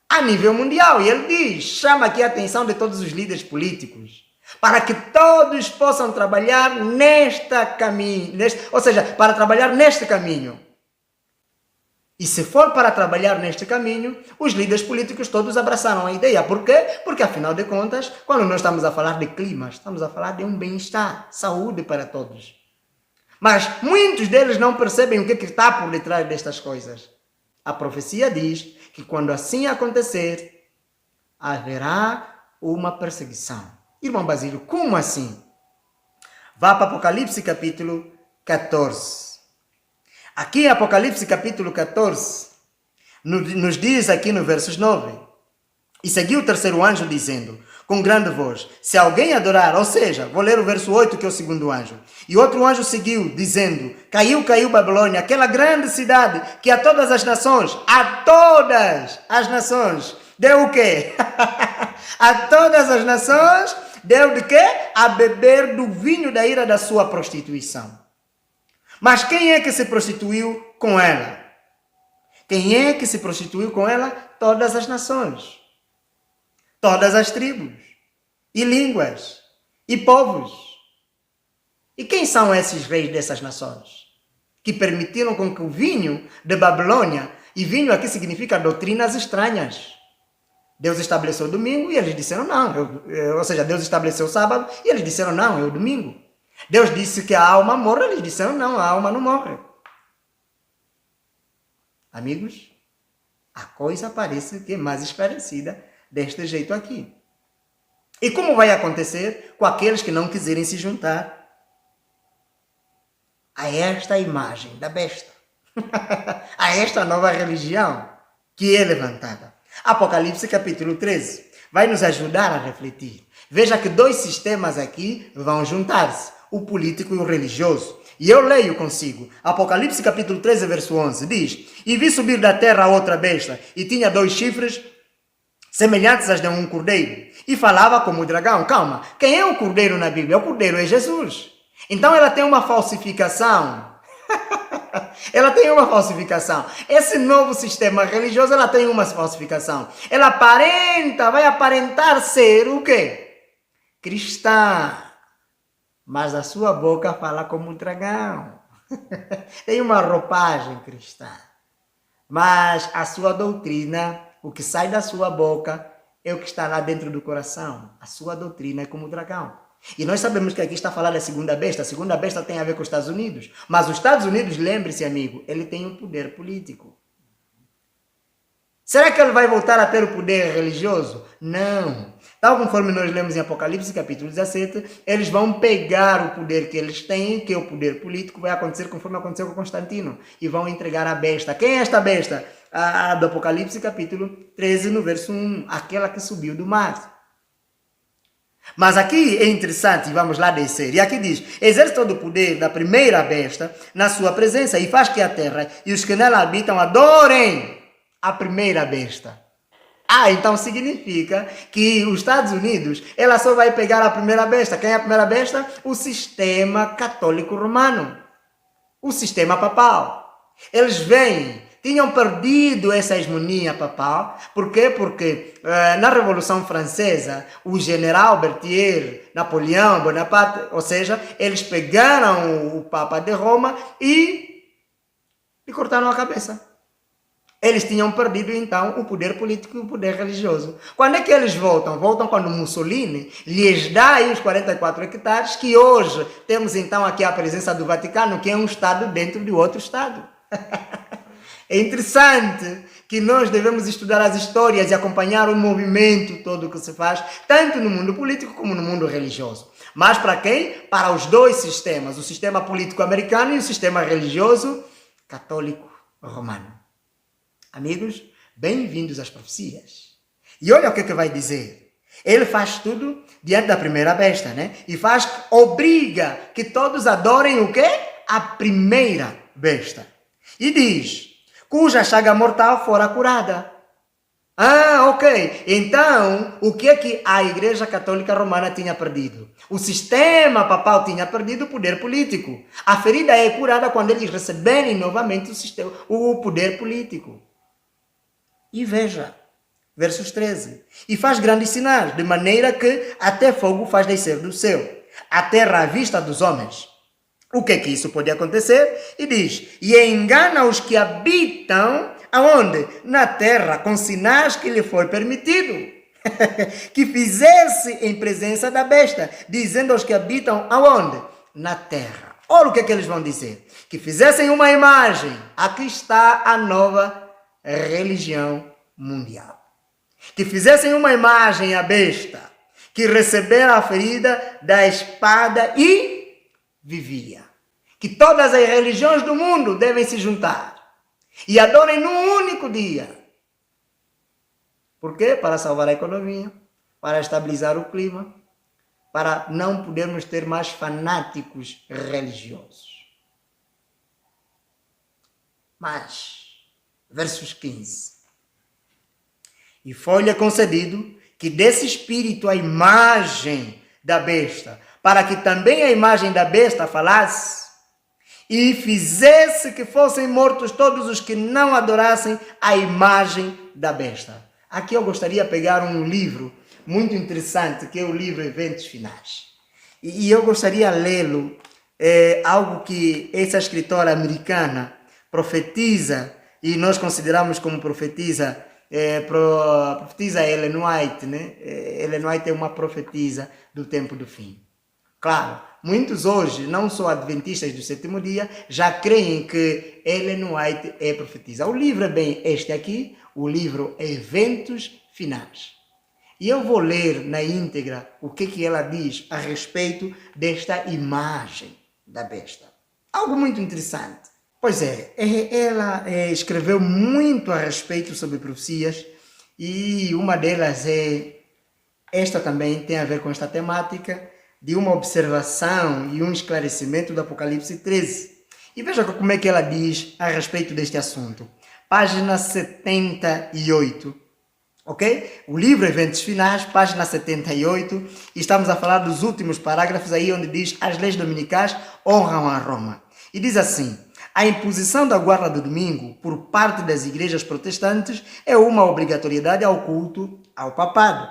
A nível mundial, e ele diz, chama aqui a atenção de todos os líderes políticos, para que todos possam trabalhar para trabalhar neste caminho. E se for para trabalhar neste caminho, os líderes políticos todos abraçaram a ideia. Por quê? Porque, afinal de contas, quando nós estamos a falar de clima, estamos a falar de um bem-estar, saúde para todos. Mas muitos deles não percebem o que está por detrás destas coisas. A profecia diz que quando assim acontecer, haverá uma perseguição. Irmão Basílio, como assim? Vá para Apocalipse capítulo 14. Aqui em Apocalipse capítulo 14, nos diz aqui no versos 9, e seguiu o terceiro anjo dizendo, com grande voz, se alguém adorar, ou seja, vou ler o verso 8 que é o segundo anjo, e outro anjo seguiu dizendo, caiu Babilônia, aquela grande cidade que a todas as nações, deu o quê? A todas as nações, deu de quê? A beber do vinho da ira da sua prostituição. Mas quem é que se prostituiu com ela? Quem é que se prostituiu com ela? Todas as nações. Todas as tribos. E línguas. E povos. E quem são esses reis dessas nações? Que permitiram com que o vinho de Babilônia, e vinho aqui significa doutrinas estranhas. Deus estabeleceu o domingo e eles disseram não. Ou seja, Deus estabeleceu o sábado e eles disseram não, é o domingo. Deus disse que a alma morre, eles disseram não, a alma não morre. Amigos, a coisa parece que é mais esclarecida deste jeito aqui. E como vai acontecer com aqueles que não quiserem se juntar a esta imagem da besta? A esta nova religião que é levantada. Apocalipse capítulo 13 vai nos ajudar a refletir. Veja que dois sistemas aqui vão juntar-se. O político e o religioso. E eu leio consigo. Apocalipse capítulo 13, verso 11, diz, e vi subir da terra outra besta, e tinha 2 chifres, semelhantes às de um cordeiro, e falava como o dragão. Calma, quem é o cordeiro na Bíblia? O cordeiro é Jesus. Então ela tem uma falsificação. Ela tem uma falsificação. Esse novo sistema religioso, ela tem uma falsificação. Ela vai aparentar ser o quê? Cristã. Mas a sua boca fala como um dragão. Tem uma roupagem cristã. Mas a sua doutrina, o que sai da sua boca, é o que está lá dentro do coração. A sua doutrina é como um dragão. E nós sabemos que aqui está falando da segunda besta. A segunda besta tem a ver com os Estados Unidos. Mas os Estados Unidos, lembre-se, amigo, ele tem o poder político. Será que ele vai voltar a ter o poder religioso? Não. Tal conforme nós lemos em Apocalipse capítulo 17, eles vão pegar o poder que eles têm, que é o poder político, vai acontecer conforme aconteceu com Constantino, e vão entregar a besta. Quem é esta besta? Do Apocalipse capítulo 13, no verso 1, aquela que subiu do mar. Mas aqui é interessante, vamos lá descer. E aqui diz: exerce todo o poder da primeira besta na sua presença e faz que a terra e os que nela habitam adorem a primeira besta. Então significa que os Estados Unidos, ela só vai pegar a primeira besta. Quem é a primeira besta? O sistema católico romano. O sistema papal. Eles tinham perdido essa hegemonia papal. Por quê? Porque na Revolução Francesa, o general Berthier, Napoleão Bonaparte, ou seja, eles pegaram o Papa de Roma e lhe cortaram a cabeça. Eles tinham perdido, então, o poder político e o poder religioso. Quando é que eles voltam? Voltam quando Mussolini lhes dá aí os 44 hectares, que hoje temos, então, aqui a presença do Vaticano, que é um Estado dentro de outro Estado. É interessante que nós devemos estudar as histórias e acompanhar o movimento todo que se faz, tanto no mundo político como no mundo religioso. Mas para quem? Para os dois sistemas, o sistema político americano e o sistema religioso católico romano. Amigos, bem-vindos às profecias. E olha o que vai dizer. Ele faz tudo diante da primeira besta, né? E obriga que todos adorem o quê? A primeira besta. E diz, cuja chaga mortal fora curada. Ok. Então, o que é que a Igreja Católica Romana tinha perdido? O sistema papal tinha perdido o poder político. A ferida é curada quando eles receberem novamente o poder político. E veja, versos 13. E faz grandes sinais, de maneira que até fogo faz descer do céu, a terra à vista dos homens. O que isso pode acontecer? E diz, e engana os que habitam, aonde? Na terra, com sinais que lhe foi permitido. Que fizesse em presença da besta, dizendo aos que habitam, aonde? Na terra. Olha o que eles vão dizer. Que fizessem uma imagem. Aqui está a nova religião mundial. Que fizessem uma imagem à besta, que recebera a ferida da espada e vivia. Que todas as religiões do mundo devem se juntar e adorem num único dia. Por quê? Para salvar a economia, para estabilizar o clima, para não podermos ter mais fanáticos religiosos. Mas versos 15. E foi-lhe concedido que desse espírito a imagem da besta, para que também a imagem da besta falasse, e fizesse que fossem mortos todos os que não adorassem a imagem da besta. Aqui eu gostaria de pegar um livro muito interessante, que é o livro Eventos Finais. E eu gostaria de lê-lo, algo que essa escritora americana profetiza, e nós consideramos como profetisa Ellen White, né? Ellen White é uma profetisa do tempo do fim. Claro, muitos hoje, não só adventistas do sétimo dia, já creem que Ellen White é profetisa. O livro é bem este aqui, o livro Eventos Finais. E eu vou ler na íntegra o que ela diz a respeito desta imagem da besta. Algo muito interessante. Pois ela escreveu muito a respeito sobre profecias e uma delas esta também tem a ver com esta temática de uma observação e um esclarecimento do Apocalipse 13. E veja como é que ela diz a respeito deste assunto. Página 78, ok? O livro Eventos Finais, página 78, e estamos a falar dos últimos parágrafos aí onde diz as leis dominicais honram a Roma. E diz assim, a imposição da guarda do domingo por parte das igrejas protestantes é uma obrigatoriedade ao culto ao papado.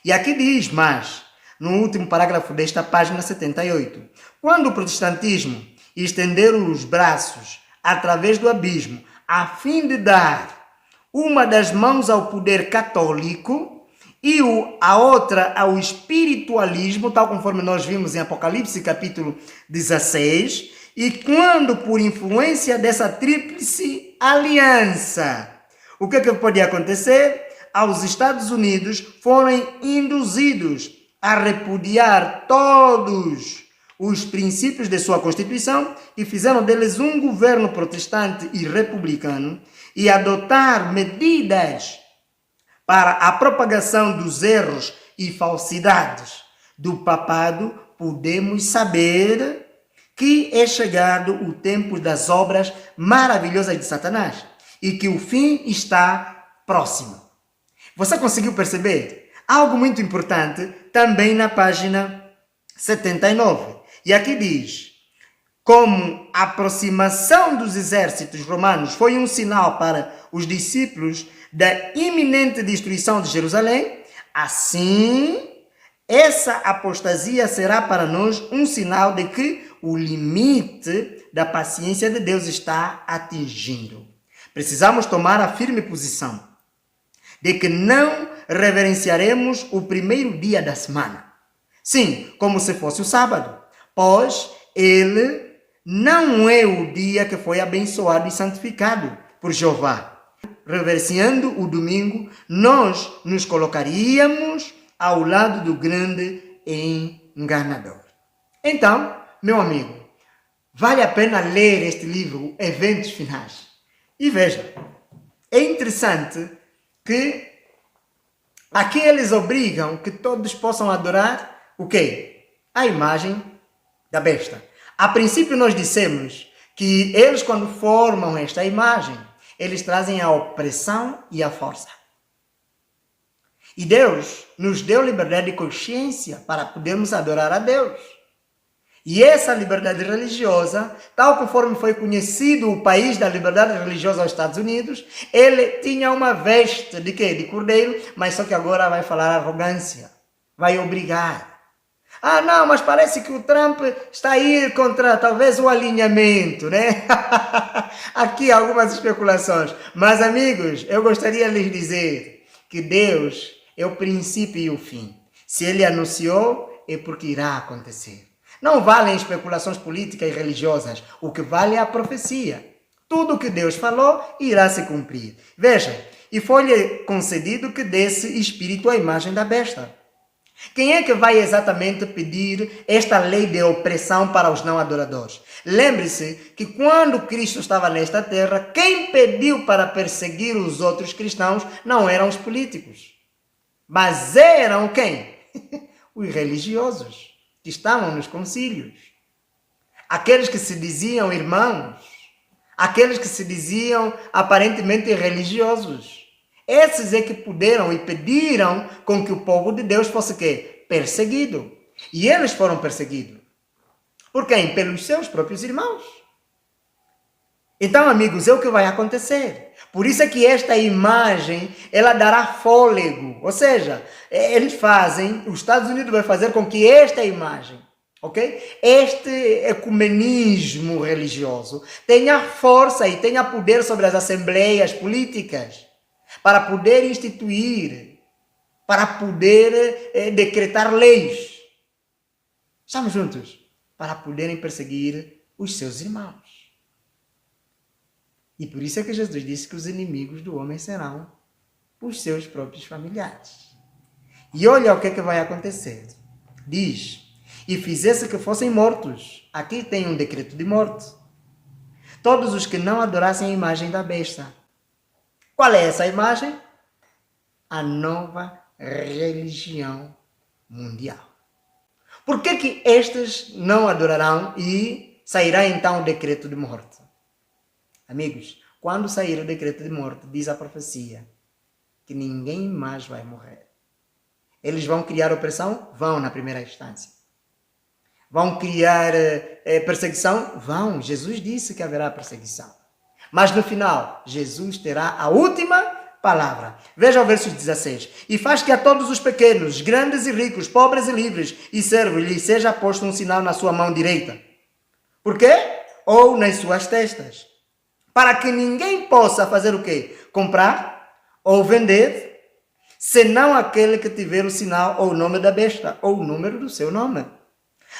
E aqui diz, mas, no último parágrafo desta página 78, quando o protestantismo estender os braços através do abismo a fim de dar uma das mãos ao poder católico e a outra ao espiritualismo, tal conforme nós vimos em Apocalipse capítulo 16, e quando por influência dessa tríplice aliança, o que pode acontecer? Aos Estados Unidos foram induzidos a repudiar todos os princípios de sua Constituição e fizeram deles um governo protestante e republicano e adotar medidas para a propagação dos erros e falsidades do papado, podemos saber que é chegado o tempo das obras maravilhosas de Satanás e que o fim está próximo. Você conseguiu perceber? Algo muito importante também na página 79. E aqui diz: como a aproximação dos exércitos romanos foi um sinal para os discípulos da iminente destruição de Jerusalém, assim essa apostasia será para nós um sinal de que o limite da paciência de Deus está atingindo. Precisamos tomar a firme posição de que não reverenciaremos o primeiro dia da semana. Sim, como se fosse o sábado, pois ele não é o dia que foi abençoado e santificado por Jeová. Reverenciando o domingo, nós nos colocaríamos ao lado do grande enganador. Então, meu amigo, vale a pena ler este livro, Eventos Finais. E veja, é interessante que aqui eles obrigam que todos possam adorar o quê? A imagem da besta. A princípio nós dissemos que eles, quando formam esta imagem, eles trazem a opressão e a força. E Deus nos deu liberdade de consciência para podermos adorar a Deus. E essa liberdade religiosa, tal conforme foi conhecido o país da liberdade religiosa aos Estados Unidos, ele tinha uma veste de quê? De cordeiro, mas só que agora vai falar arrogância. Vai obrigar. Ah, não, mas parece que o Trump está a ir contra talvez o alinhamento, né? Aqui algumas especulações. Mas, amigos, eu gostaria de lhes dizer que Deus é o princípio e o fim. Se ele anunciou, é porque irá acontecer. Não valem especulações políticas e religiosas. O que vale é a profecia. Tudo o que Deus falou irá se cumprir. Veja, e foi-lhe concedido que desse espírito à imagem da besta. Quem é que vai exatamente pedir esta lei de opressão para os não adoradores? Lembre-se que quando Cristo estava nesta terra, quem pediu para perseguir os outros cristãos não eram os políticos, mas eram quem? Os religiosos, que estavam nos concílios. Aqueles que se diziam irmãos, aqueles que se diziam aparentemente religiosos. Esses é que puderam e pediram com que o povo de Deus fosse quê? Perseguido. E eles foram perseguidos. Por quem? Pelos seus próprios irmãos. Então, amigos, é o que vai acontecer. Por isso é que esta imagem, ela dará fôlego. Ou seja, os Estados Unidos vai fazer com que esta imagem, ok? Este ecumenismo religioso tenha força e tenha poder sobre as assembleias políticas, para poder instituir, para poder decretar leis. Estamos juntos? Para poderem perseguir os seus irmãos. E por isso é que Jesus disse que os inimigos do homem serão os seus próprios familiares. E olha o que vai acontecer. Diz, e fizesse que fossem mortos. Aqui tem um decreto de morte. Todos os que não adorassem a imagem da besta. Qual é essa imagem? A nova religião mundial. Por que estes não adorarão e sairá então o decreto de morte? Amigos, quando sair o decreto de morte, diz a profecia que ninguém mais vai morrer. Eles vão criar opressão? Vão na primeira instância. Vão criar perseguição? Vão. Jesus disse que haverá perseguição. Mas no final, Jesus terá a última palavra. Veja o verso 16. E faz que a todos os pequenos, grandes e ricos, pobres e livres e servos, lhes seja posto um sinal na sua mão direita. Por quê? Ou nas suas testas. Para que ninguém possa fazer o quê? Comprar ou vender, senão aquele que tiver o sinal ou o nome da besta, ou o número do seu nome.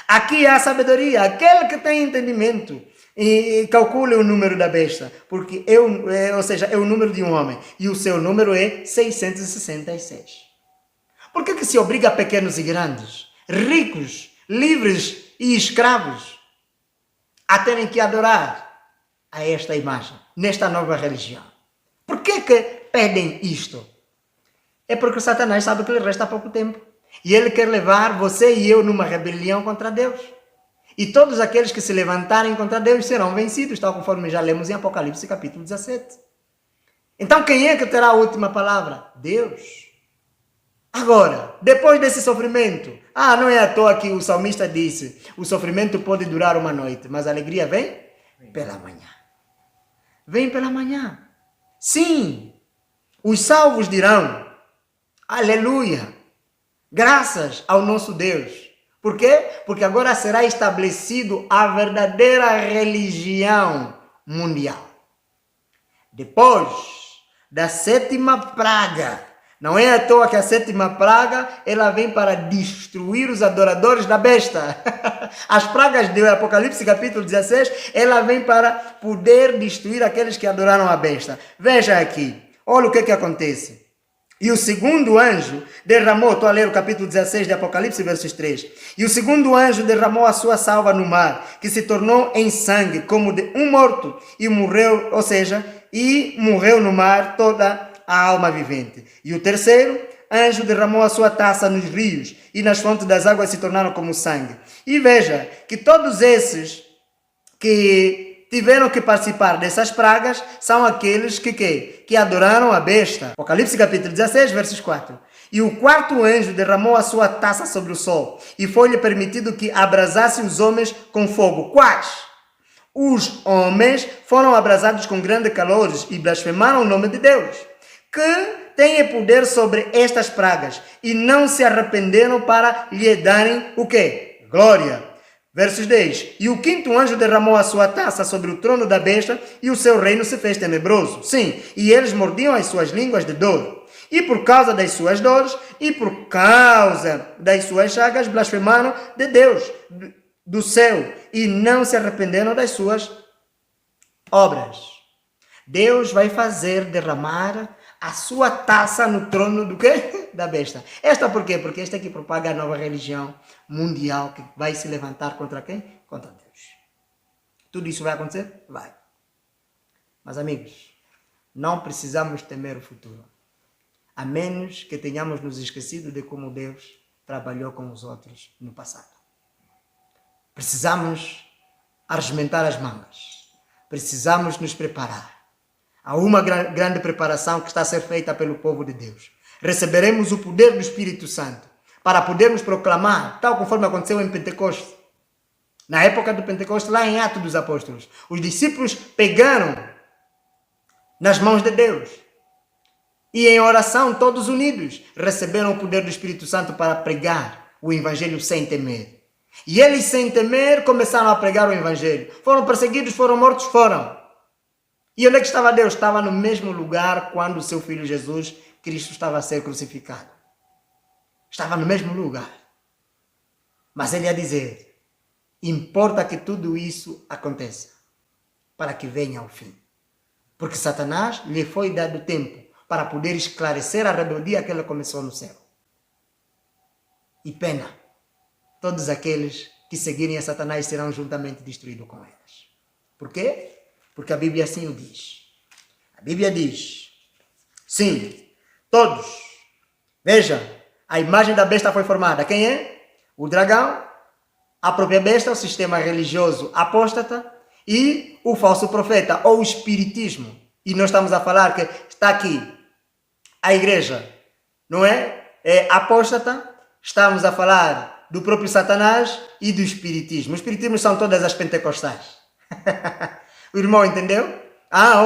Aqui há a sabedoria, aquele que tem entendimento, e calcule o número da besta, porque é o número de um homem, e o seu número é 666. Por que se obriga a pequenos e grandes, ricos, livres e escravos, a terem que adorar a esta imagem, nesta nova religião? Por que pedem isto? É porque Satanás sabe que lhe resta pouco tempo. E ele quer levar você e eu numa rebelião contra Deus. E todos aqueles que se levantarem contra Deus serão vencidos, tal conforme já lemos em Apocalipse capítulo 17. Então quem é que terá a última palavra? Deus. Agora, depois desse sofrimento, não é à toa que o salmista disse, o sofrimento pode durar uma noite, mas a alegria vem pela manhã. Vem pela manhã. Sim, os salvos dirão, aleluia, graças ao nosso Deus. Por quê? Porque agora será estabelecido a verdadeira religião mundial. Depois da sétima praga, não é à toa que a sétima praga, ela vem para destruir os adoradores da besta. As pragas de Apocalipse capítulo 16, ela vem para poder destruir aqueles que adoraram a besta. Veja aqui, olha o que acontece. E o segundo anjo derramou, estou a ler o capítulo 16 de Apocalipse, versos 3. E o segundo anjo derramou a sua salva no mar, que se tornou em sangue, como de um morto, e morreu, e morreu no mar toda a alma vivente. E o terceiro anjo derramou a sua taça nos rios, e nas fontes das águas se tornaram como sangue. E veja que todos esses que tiveram que participar dessas pragas são aqueles que adoraram a besta. Apocalipse capítulo 16, versos 4. E o quarto anjo derramou a sua taça sobre o sol, e foi-lhe permitido que abrasasse os homens com fogo. Quais? Os homens foram abrasados com grande calor e blasfemaram o nome de Deus, que tem poder sobre estas pragas, e não se arrependeram para lhe darem o quê? Glória. Versos 10. E o quinto anjo derramou a sua taça sobre o trono da besta, e o seu reino se fez tenebroso. Sim, e eles mordiam as suas línguas de dor. E por causa das suas dores, e por causa das suas chagas, blasfemaram de Deus, do céu, e não se arrependeram das suas obras. Deus vai fazer derramar a sua taça no trono do quê? Da besta. Esta por quê? Porque esta que propaga a nova religião mundial que vai se levantar contra quem? Contra Deus. Tudo isso vai acontecer? Vai. Mas amigos, não precisamos temer o futuro. A menos que tenhamos nos esquecido de como Deus trabalhou com os outros no passado. Precisamos arregimentar as mangas. Precisamos nos preparar. Há uma grande preparação que está a ser feita pelo povo de Deus. Receberemos o poder do Espírito Santo para podermos proclamar, tal conforme aconteceu em Pentecostes. Na época do Pentecostes, lá em Atos dos Apóstolos, os discípulos pegaram nas mãos de Deus e em oração, todos unidos, receberam o poder do Espírito Santo para pregar o Evangelho sem temer. E eles, sem temer, começaram a pregar o Evangelho. Foram perseguidos, foram mortos, foram. E onde é que estava Deus? Estava no mesmo lugar quando o seu Filho Jesus Cristo estava a ser crucificado. Estava no mesmo lugar. Mas ele ia dizer, importa que tudo isso aconteça, para que venha ao fim. Porque Satanás lhe foi dado tempo para poder esclarecer a rebeldia que ele começou no céu. E pena, todos aqueles que seguirem a Satanás serão juntamente destruídos com eles. Por quê? Porque a Bíblia assim o diz. A Bíblia diz, sim, todos. Veja, a imagem da besta foi formada. Quem é? O dragão, a própria besta, o sistema religioso apóstata e o falso profeta, ou o espiritismo. E nós estamos a falar que está aqui a igreja, não é? É apóstata, estamos a falar do próprio Satanás e do espiritismo. Os espiritismos são todas as pentecostais. O irmão entendeu?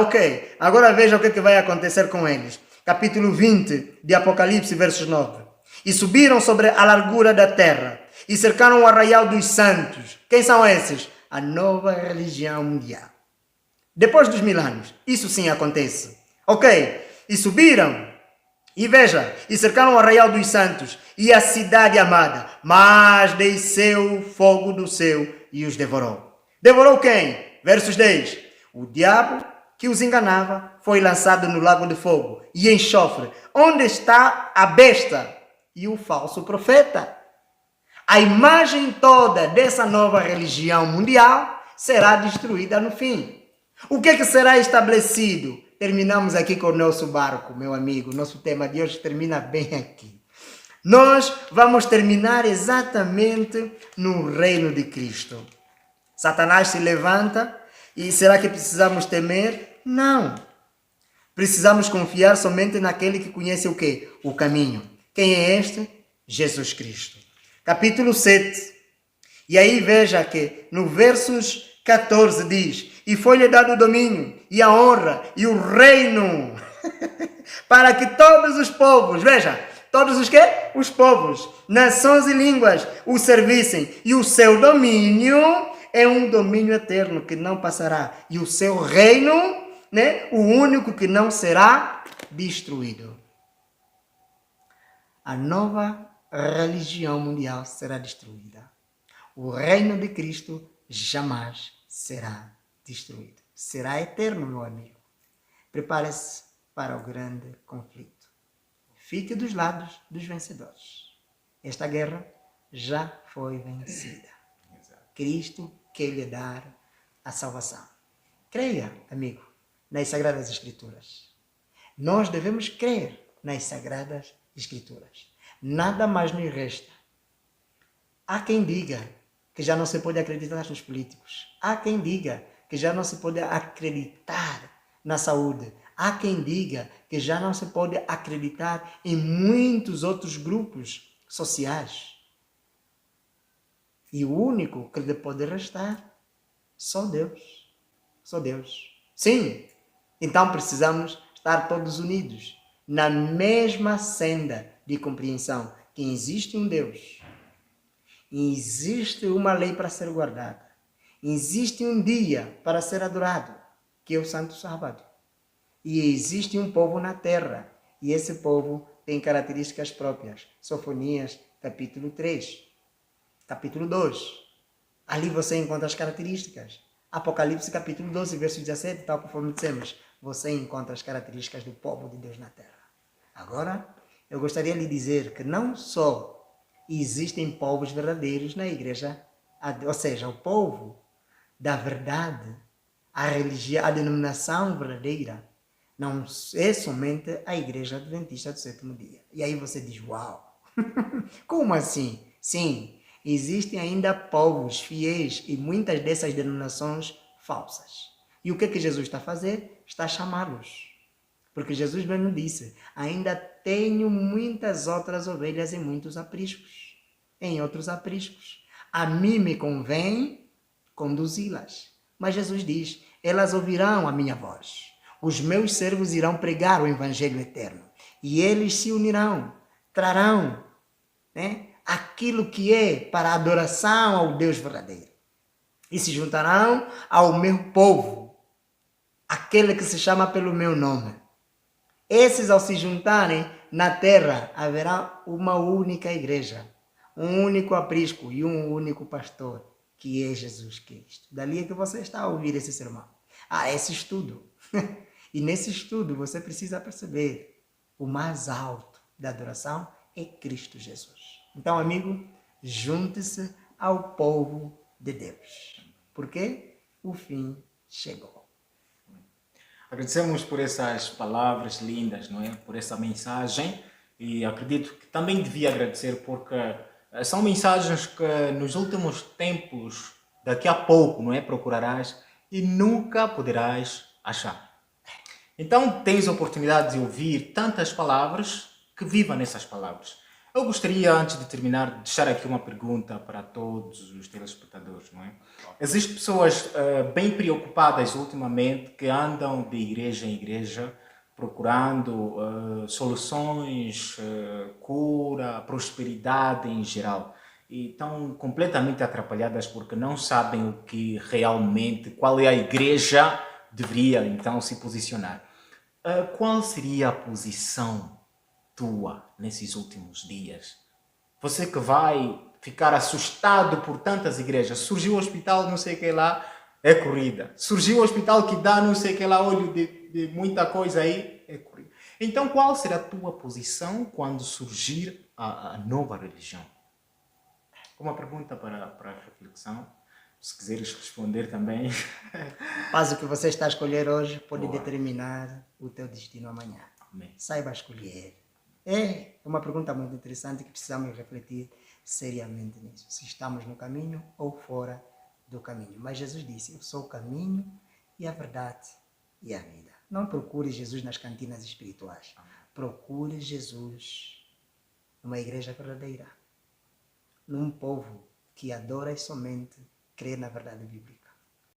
Ok. Agora veja o que vai acontecer com eles. Capítulo 20 de Apocalipse, versos 9. E subiram sobre a largura da terra e cercaram o arraial dos santos. Quem são esses? A nova religião mundial. Depois dos 1000 anos, isso sim acontece. Ok. E subiram, e veja, e cercaram o arraial dos santos e a cidade amada. Mas desceu fogo do céu e os devorou. Devorou quem? Versos 10. O diabo que os enganava foi lançado no lago de fogo e enxofre, onde está a besta e o falso profeta. A imagem toda dessa nova religião mundial será destruída no fim. O que será estabelecido? Terminamos aqui com o nosso barco, meu amigo. Nosso tema de hoje termina bem aqui. Nós vamos terminar exatamente no reino de Cristo. Satanás se levanta e será que precisamos temer? Não. Precisamos confiar somente naquele que conhece o quê? O caminho. Quem é este? Jesus Cristo. Capítulo 7. E aí veja que no versos 14 diz: e foi-lhe dado o domínio, e a honra, e o reino, para que todos os povos, veja, todos os quê? Os povos, nações e línguas o servissem, e o seu domínio é um domínio eterno que não passará, e o seu reino, né, o único que não será destruído. A nova religião mundial será destruída. O reino de Cristo jamais será destruído. Será eterno, meu amigo. Prepare-se para o grande conflito. Fique dos lados dos vencedores. Esta guerra já foi vencida. Cristo quer lhe dar a salvação. Creia, amigo, nas Sagradas Escrituras. Nós devemos crer nas Sagradas Escrituras. Nada mais nos resta. Há quem diga que já não se pode acreditar nos políticos. Há quem diga que já não se pode acreditar na saúde. Há quem diga que já não se pode acreditar em muitos outros grupos sociais. E o único que lhe pode restar, só Deus. Só Deus. Sim, então precisamos estar todos unidos na mesma senda de compreensão que existe um Deus. Existe uma lei para ser guardada. Existe um dia para ser adorado, que é o Santo Sábado. E existe um povo na terra. E esse povo tem características próprias. Sofonias, capítulo 3. Capítulo 2. Ali você encontra as características. Apocalipse, capítulo 12, verso 17, tal conforme dissemos. Você encontra as características do povo de Deus na terra. Agora, eu gostaria de lhe dizer que não só existem povos verdadeiros na igreja, ou seja, o povo da verdade, a religião, a denominação verdadeira, não é somente a igreja adventista do sétimo dia. E aí você diz, uau, como assim? Sim, existem ainda povos fiéis e muitas dessas denominações falsas. E o que Jesus está a fazer? Está a chamá-los. Porque Jesus mesmo disse, ainda tenho muitas outras ovelhas e muitos apriscos. Em outros apriscos. A mim me convém conduzi-las. Mas Jesus diz, elas ouvirão a minha voz. Os meus servos irão pregar o evangelho eterno. E eles se unirão, trarão, né, aquilo que é para a adoração ao Deus verdadeiro. E se juntarão ao meu povo, aquele que se chama pelo meu nome. Esses, ao se juntarem na terra, haverá uma única igreja, um único aprisco e um único pastor, que é Jesus Cristo. Dali é que você está a ouvir esse sermão. Esse estudo. E nesse estudo você precisa perceber, o mais alto da adoração é Cristo Jesus. Então, amigo, junte-se ao povo de Deus. Porque o fim chegou. Agradecemos por essas palavras lindas, não é? Por essa mensagem, e acredito que também devia agradecer porque são mensagens que nos últimos tempos, daqui a pouco, não é? Procurarás e nunca poderás achar. Então tens a oportunidade de ouvir tantas palavras que viva nessas palavras. Eu gostaria, antes de terminar, de deixar aqui uma pergunta para todos os telespectadores, não é? Existem pessoas bem preocupadas ultimamente que andam de igreja em igreja procurando soluções, cura, prosperidade em geral. E estão completamente atrapalhadas porque não sabem o que realmente, qual é a igreja deveria então se posicionar. Qual seria a posição tua nesses últimos dias? Você que vai ficar assustado por tantas igrejas. Surgiu o hospital não sei o que lá, é corrida. Surgiu o hospital que dá não sei o que lá, olho de muita coisa aí, é corrida. Então qual será a tua posição quando surgir a nova religião? Uma pergunta para reflexão. Se quiseres responder também. Mas o que você está a escolher hoje pode determinar o teu destino amanhã. Amém. Saiba escolher. É uma pergunta muito interessante que precisamos refletir seriamente nisso. Se estamos no caminho ou fora do caminho. Mas Jesus disse, eu sou o caminho e a verdade e a vida. Não procure Jesus nas cantinas espirituais. Procure Jesus numa igreja verdadeira. Num povo que adora e somente crê na verdade bíblica.